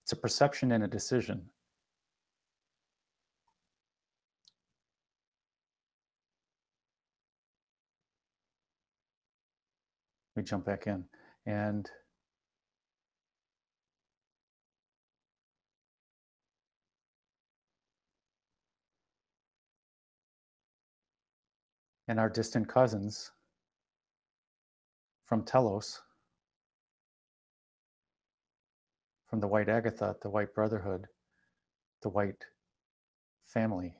it's a perception and a decision. We jump back in. And our distant cousins from Telos, from the White Agatha, the White Brotherhood, the White Family.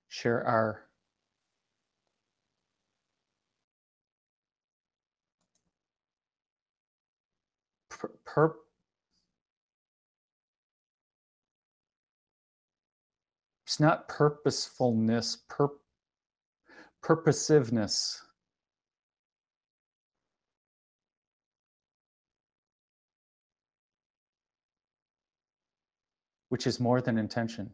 Share our it's not purposefulness, purposiveness. Which is more than intention.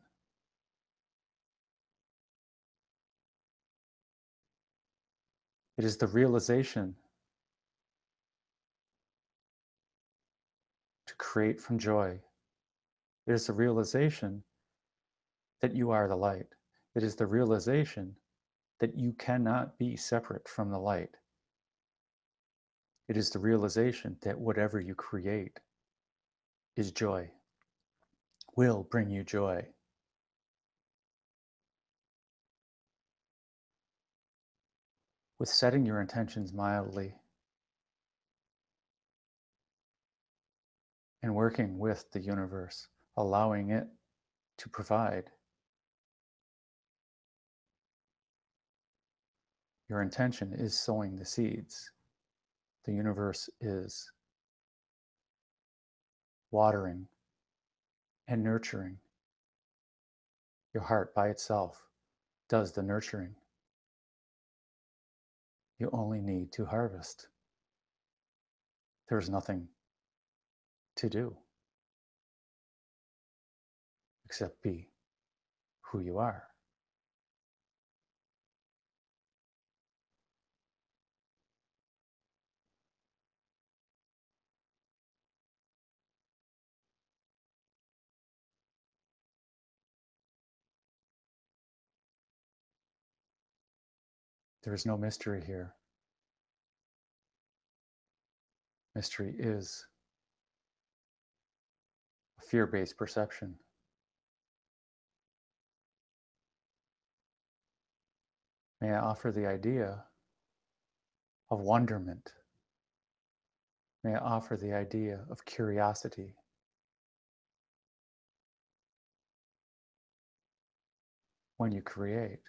It is the realization to create from joy. It is the realization that you are the light. It is the realization that you cannot be separate from the light. It is the realization that whatever you create is joy, will bring you joy. With setting your intentions mildly and working with the universe, allowing it to provide. Your intention is sowing the seeds. The universe is watering and nurturing. Your heart by itself does the nurturing. You only need to harvest. There's nothing to do except be who you are. There is no mystery here. Mystery is a fear-based perception. May I offer the idea of wonderment. May I offer the idea of curiosity. When you create,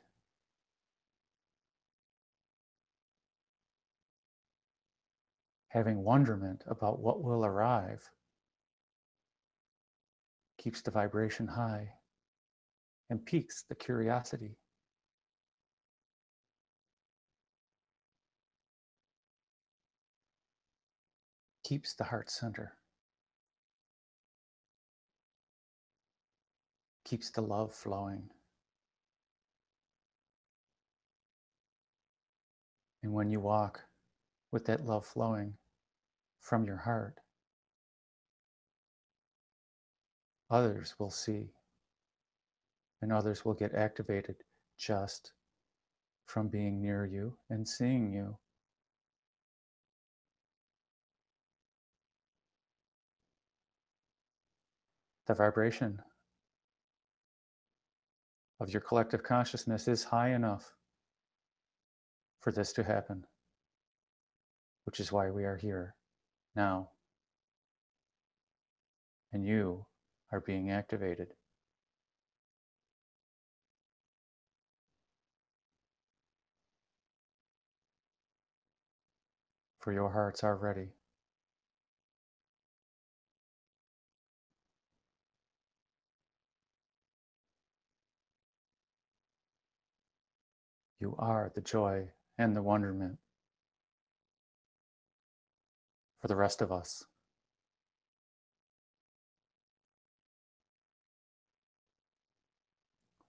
having wonderment about what will arrive keeps the vibration high and piques the curiosity. Keeps the heart center. Keeps the love flowing. And when you walk with that love flowing from your heart, others will see and others will get activated just from being near you and seeing you. The vibration of your collective consciousness is high enough for this to happen, which is why we are here now. And you are being activated. For your hearts are ready. You are the joy and the wonderment for the rest of us.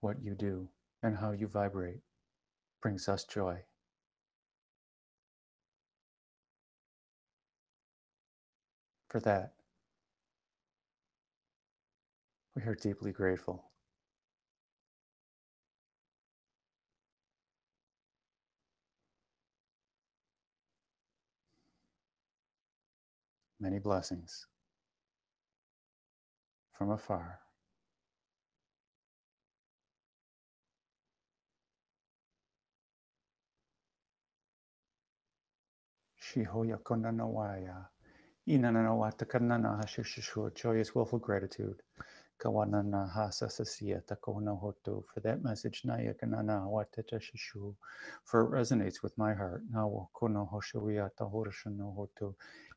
What you do and how you vibrate brings us joy. For that, we are deeply grateful. Many blessings from afar. Shihoya konanawaya. Inanawata kanana hashishu. Joyous, willful gratitude. Kawanana hasasasia takona hoto. For that message, Naya kanana wateta shishu. For it resonates with my heart. Nawa kono hoshuya tahorashano hoto.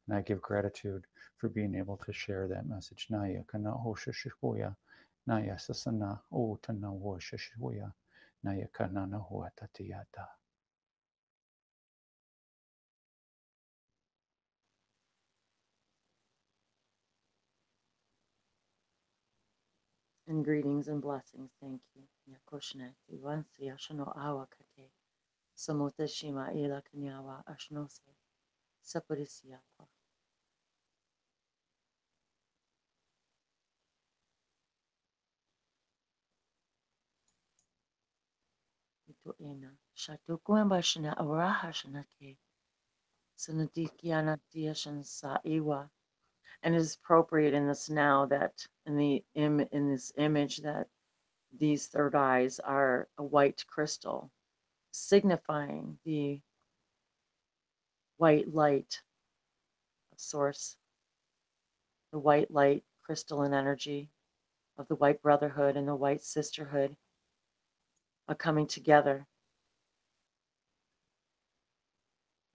And I give gratitude for being able to share that message. Naya kana hoshishuya. Naya sasana o tana hoshishuya. Naya kanana huatatiyata. And greetings and blessings. Thank you. Yakoshne, Iwansi, Ashano Awakate, Samota Shima, Ila Kanyawa, Ashnose, Saparisiapa. Ito Ena, Shatukwamba Shana Araha Shanake, Sanadikiana Diashan Sa Iwa. And it is appropriate in this now that in this image that these third eyes are a white crystal, signifying the white light of source, the white light crystalline energy of the white brotherhood and the white sisterhood are coming together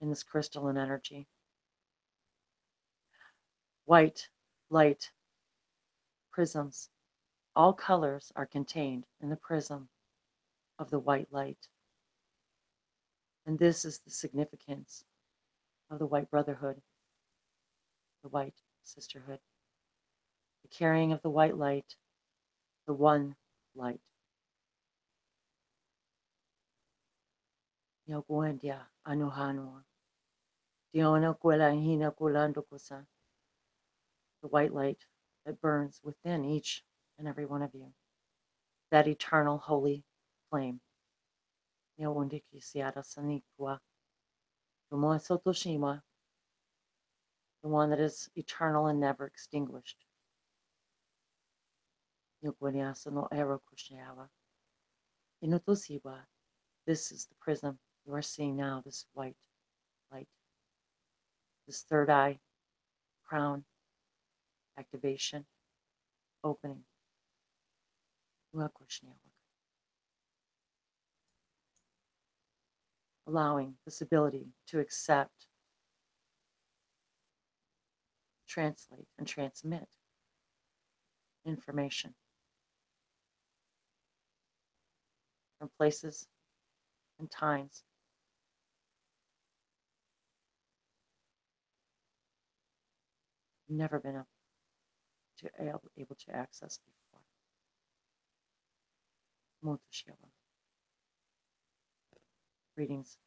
in this crystalline energy. White light prisms, all colors are contained in the prism of the white light. And this is the significance of the white brotherhood, the white sisterhood, the carrying of the white light, the one light. Yoguendia anuhanua. Diona kuela hina kulando kusa. The white light that burns within each and every one of you. That eternal holy flame. Yowundiki siara sanikwa. Tomo sotoshima. The one that is eternal and never extinguished. Yogueniasa no ero kushiawa. Inutosiwa. This is the prism you are seeing now, this white light, this third eye, crown, activation, opening. Allowing this ability to accept, translate, and transmit information from places and times you've never been able to access before. Mutushila. Greetings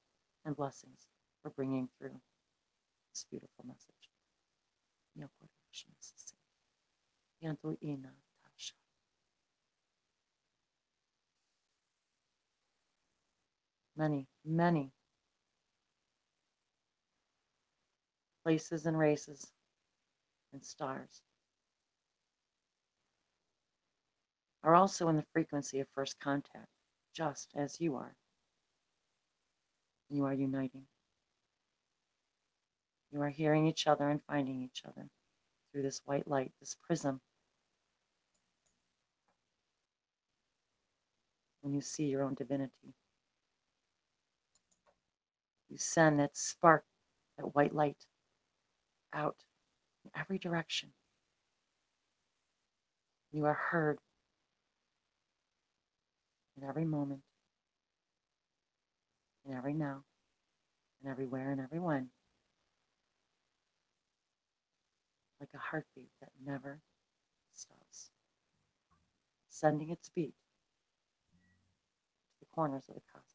and blessings for bringing through this beautiful message. Many, many places and races and stars are also in the frequency of first contact, just as you are. You are uniting. You are hearing each other and finding each other through this white light, this prism. When you see your own divinity, you send that spark, that white light out in every direction. You are heard in every moment, in every now, and everywhere and every when, like a heartbeat that never stops, sending its beat to the corners of the cosmos.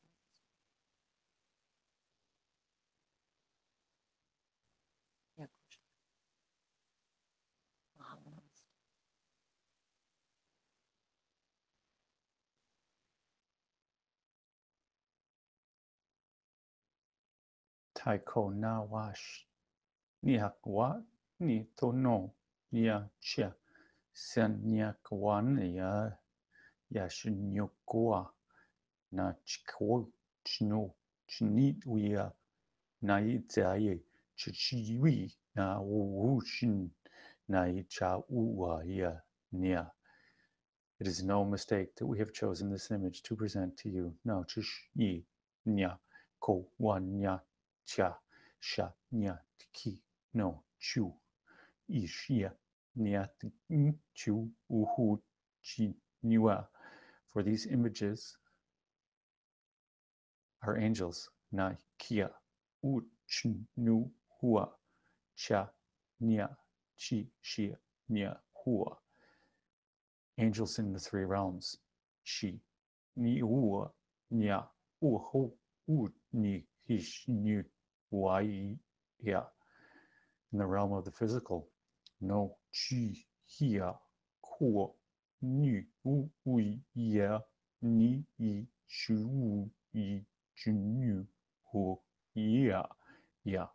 Taiko na wash niakwa ni tono ya chia sen niakwan ya shinyokwa na chiko chino chini wia na itaye chichiwi na wushin na icha uwa ya nia. It is no mistake that we have chosen this image to present to you. No chish yi nya ko wan nya cha sha nya ki no chu ishia nya chu uhu chi niwa. For these images are angels na kia u nu hua cha nya chi shia nya hua. Angels in the three realms. Shi ni ua nya uho u ni hish nu wai ya. In the realm of the physical, no chi hia kuo nu ui ya ni I shu I junu hu ya ya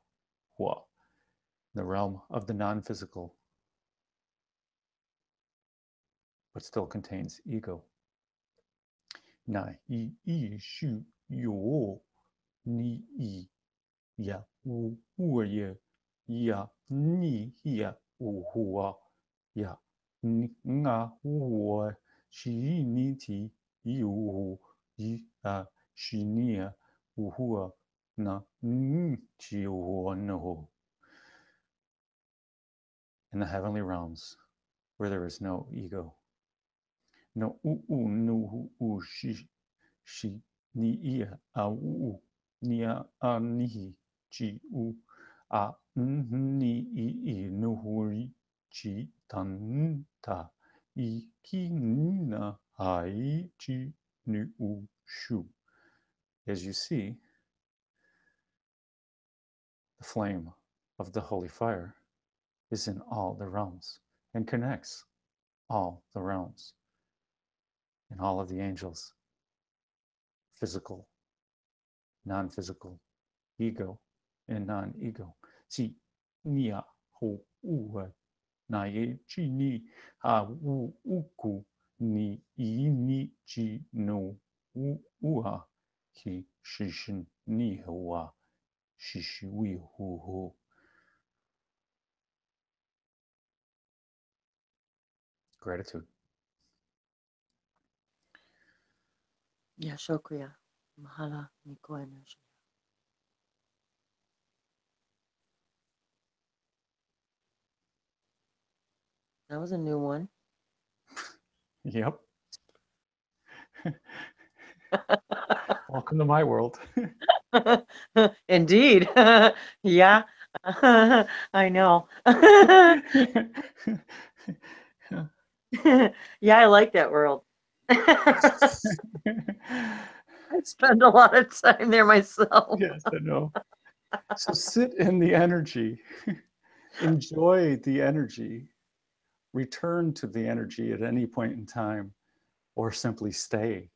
hua. In the realm of the non-physical, but still contains ego. Na I shu yo ni I ya u ye ya ni ya u hua ya nga hua shi ni ti yu yi a shi ni u hua na chi hua no. In the heavenly realms, where there is no ego, no no shi ni ia a ni a ni chi a ni I no hori chi tan ta I ki na hai chi nu shu. As you see, the flame of the holy fire is in all the realms and connects all the realms and all of the angels, physical, non-physical, ego, and non-ego. Si nia ho ua na ye chi ni ha uku ni I ni chi no ua Ki shishin ni hua shishui hu hu. Gratitude. Yeah, shukriya. Mahala nikoena. That was a new one. Yep. Welcome to my world. Indeed. Yeah. I know. Yeah, I like that world. I spend a lot of time there myself. Yes, I know. So sit in the energy. Enjoy the energy. Return to the energy at any point in time, or simply stay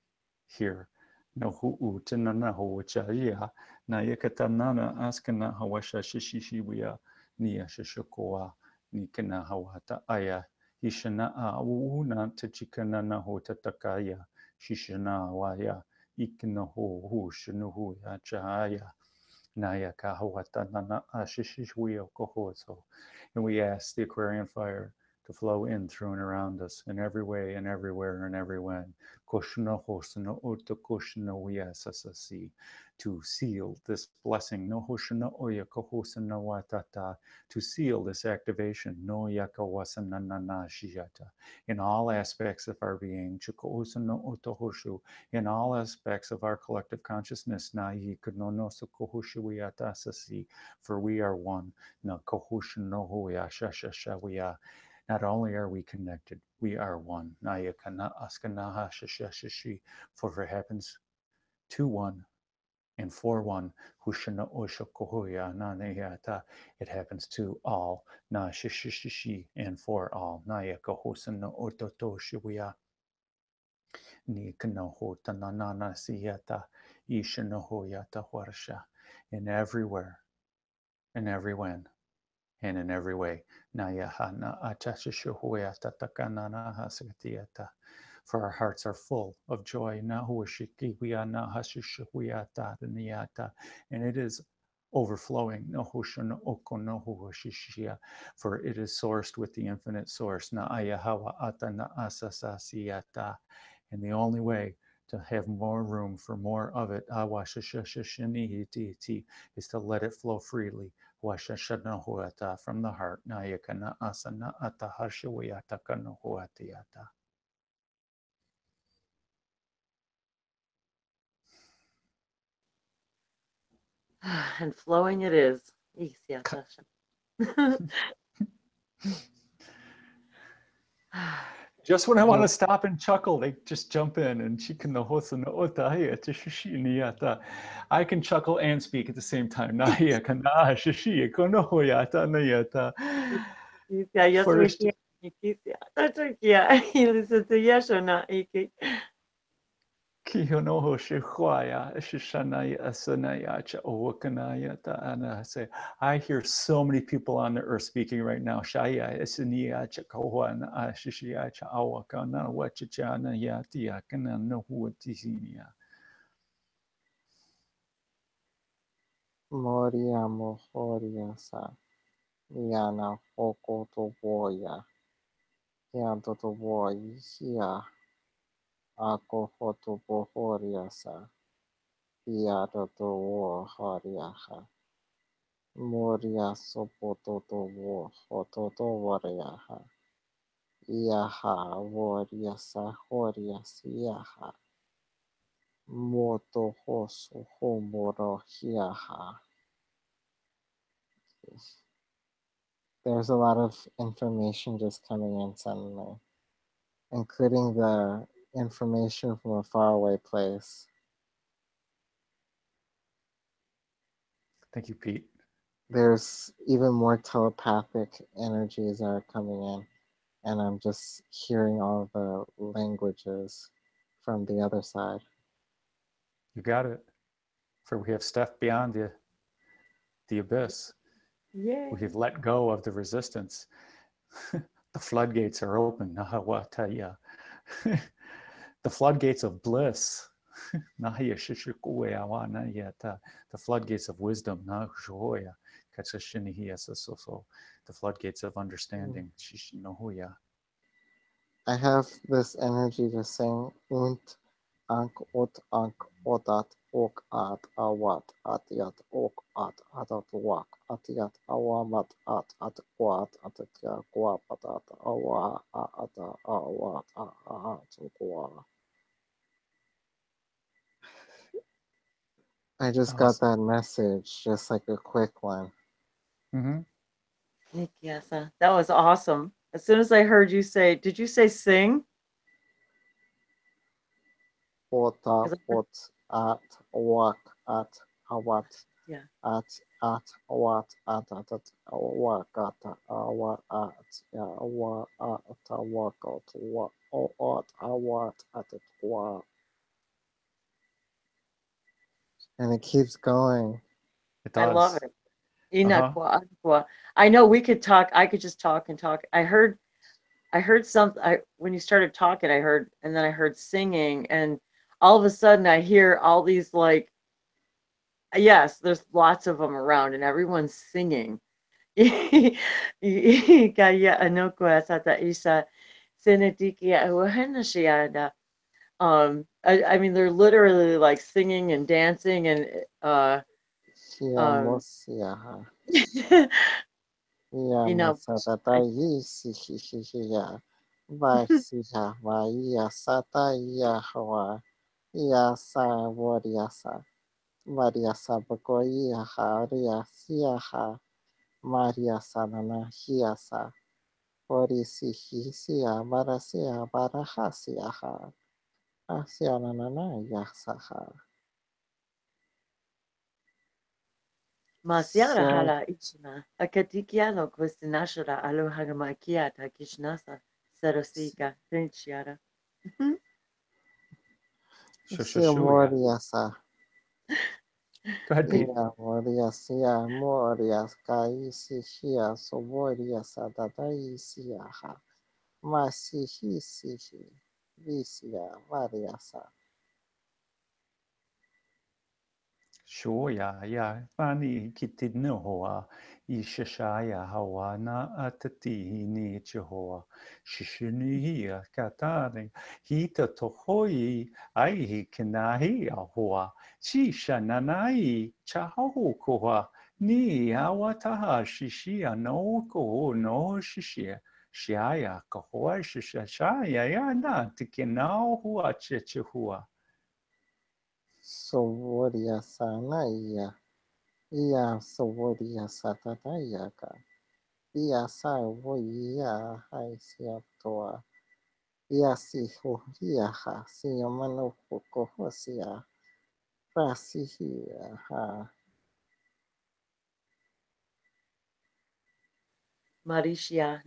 here. No hu'u tinana hawachaya na yakatanana askana hawasha shishishiwia ni ashishokoa ni kana hawata aya ishana auna tachikana na hotatakaya shishana waya ikna ho hushnuhu ya chaya naya kahawata nana ashishishwia kohoso. And we ask the Aquarian fire to flow in, through, and around us in every way and everywhere and every when. Koshno hosno oto koshno wiasasasi, to seal this blessing. No hoshno oya kohosno watata, to seal this activation. No yakawasanana shiata, in all aspects of our being. Chikohosno oto hoshu, in all aspects of our collective consciousness. Na yikonono sokohoshu wiatasasi, for we are one. No kohosno hoya shashashawiya. Not only are we connected, we are one. Nayakana askanaha shashashi, for it happens to one and for one. Hushana oshakohoya nanayata, it happens to all. Na shishishi, and for all. Nayakahosana ototo shibuya. Nikanoho tananana siyata, ishanohoyata warsha, in everywhere, in every when, and in every way. For our hearts are full of joy. And it is overflowing. For it is sourced with the infinite source. And the only way to have more room for more of it is to let it flow freely from the heart. And flowing it is. Just when I want to stop and chuckle, they just jump in and I can chuckle and speak at the same time. I hear so many people on the earth speaking right now. Moria mohoria sa. Yana hoko to boya. Yanto to boy here. Ako hoto bohoria sa. Yato to wo horiaha. Moria sopoto to wo hoto to wariaha. Yaha woria sa horia siaha. Moto hoso homoro hiaha. There's a lot of information just coming in suddenly, including the information from a faraway place. Thank you, Pete. There's even more telepathic energies that are coming in, and I'm just hearing all the languages from the other side. You got it. For we have stepped beyond the abyss. Yay. We have let go of the resistance. The floodgates are open. The floodgates of bliss Nahia shishikuya wa nahia the floodgates of wisdom, na joya, kachashinihi so the floodgates of understanding, shishinohuya. I have this energy to sing unt ank ank odat ok at awat atiat ok at atat wak atiat awamat at kwat atatya kwapat at awa ata awat at kwa. I just got that message, just like a quick one. Mm-hmm. Nikiasa, that was awesome. As soon as I heard you say, did you say sing? Ota ot at wak at awat. Yeah. At what at what at what at what at what at what at what, and it keeps going. It does. I love it. Inakwa, akwa. I know we could talk. I could just talk and talk. I heard something. When you started talking, I heard, and then I heard singing, and all of a sudden I hear all these like, yes, there's lots of them around, and everyone's singing. Kaya ano ko sa ta isa sinitikia awahana siya. I mean, they're literally like singing and dancing and you know, satata ya Vaisiha Vaia Sata Yahwa Yasa Wariasa Variasa Bakoya Haria Siaha Maria Sanana Hiasa Orisi Hisia Barasia Barahasiaha Asianana Yasaha. Masiara hala ichna akatikiano kwestinashura alohagamakia takishnasa sarosika tenchiara. Moriasa. Go ahead, Pete. Moriasia Morias Kaisihia Soboriasa Dadaisiaha Masihisihi Visia Variasa. Shoya ya fani kitinoa ishashaya hawana atati ni chihoa shishini katani hita tohoi ai kinahi ahoa shisha nanai chahu koha ni awataha shishia no ko no shishia shaya koha shishaya ya na tikinao hua chichihua. Sovoria Sanaya Ia Sovoria Satatayaka Ia Savoia Haisiatoa Ia Sihoria Siamano Kohosia Rasihia Ha Marisha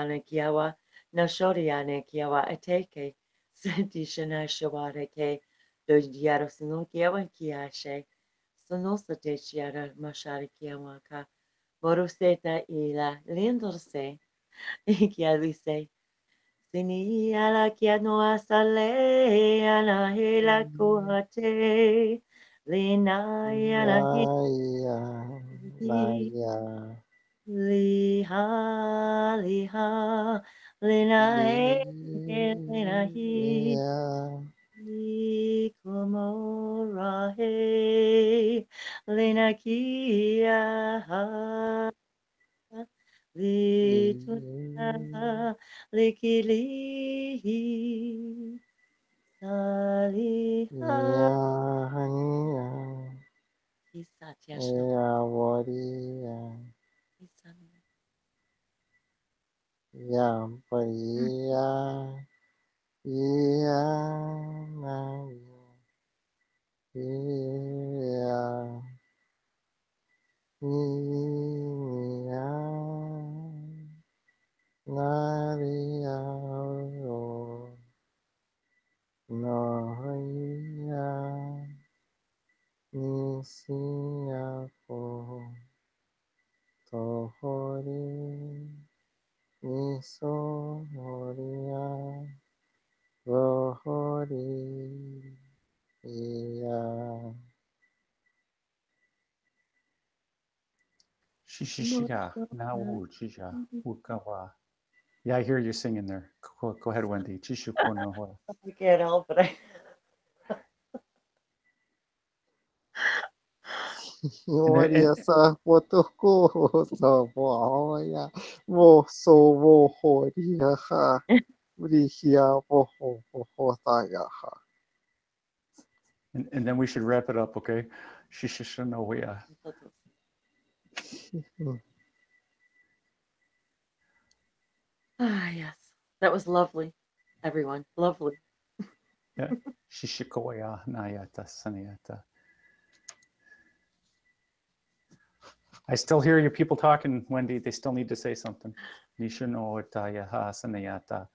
nekiawa nashoria nekiawa ateke sentishana shawareke do diaro sino kiawa kiashe sonosa te chiara mashari kiawaka boroseta ila lindorse ikialise sini ala kiano asale ala hela kuate lina ala Naya Naya Liha, liha, linae, linahi, likomorahe, linakia, lituna, likilihi, saliha, isatyashna, isami. Ya Maria, ya Maria, ya Maria, Maria, Maria, Nisia, Tohori. Misohoria Rohori Yeah. Shishishiga, Nawu, Chisha, Ukawa. Yeah, I hear you singing there. Go ahead, Wendy. Chishuko no hoi. I can't help it. Yoria sa potoko sa boya. Wo so wo horia ha. Rihia wo ho saya ha. And then we should wrap it up, okay? Shishishanoya. Ah, yes. That was lovely, everyone. Lovely. Yeah. Shishikoya Nayata Sanayata. I still hear you people talking, Wendy. They still need to say something. Nishino Taya Sanayata.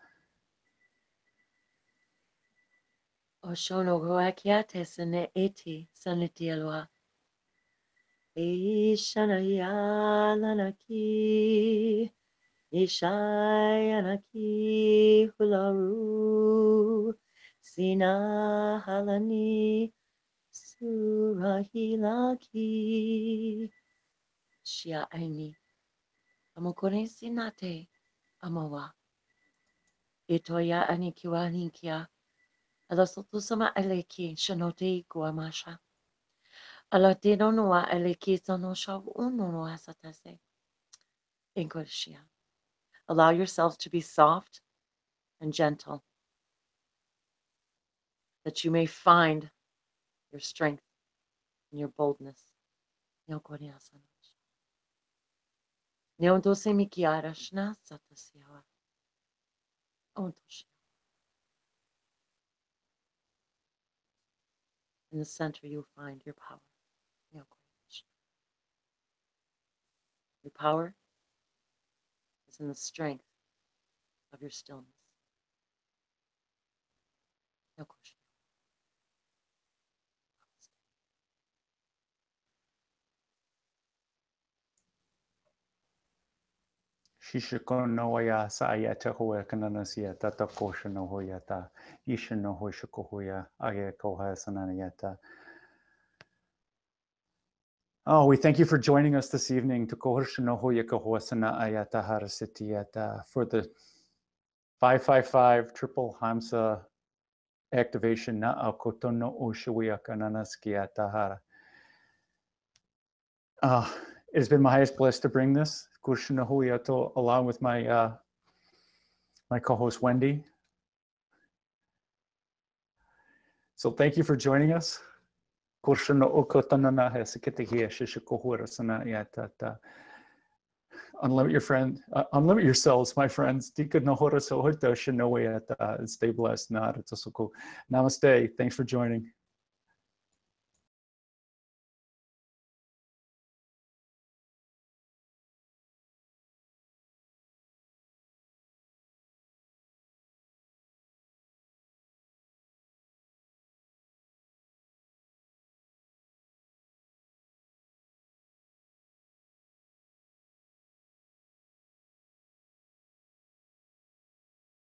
Oshono goakiate sene eti sanitielwa. Ishanaya lanaki. Ishayanaki hularu. Sina halani surahilaki. Shia aini. Amokore sinate amawa. Itoya anikiwa ninkia. Alasotusama aleki shanote guamasha. Alatino noa aleki sonosha uno no asatase. Ingoshia. Allow yourselves to be soft and gentle, that you may find your strength and your boldness. Neondose mikiara shna satasiawa. In the center, you'll find your power. Your power is in the strength of your stillness. Shishiko no waya sayata hoya kananasia tata kosha no hoyata. Isha no hoshiko hoya ayakoha sananayata. Oh, we thank you for joining us this evening to for the 555 triple Hamsa activation. It's been my highest bliss to bring this along with my my co-host Wendy. So thank you for joining us. Unlimit unlimit yourselves, my friends. Stay blessed. Namaste. Thanks for joining.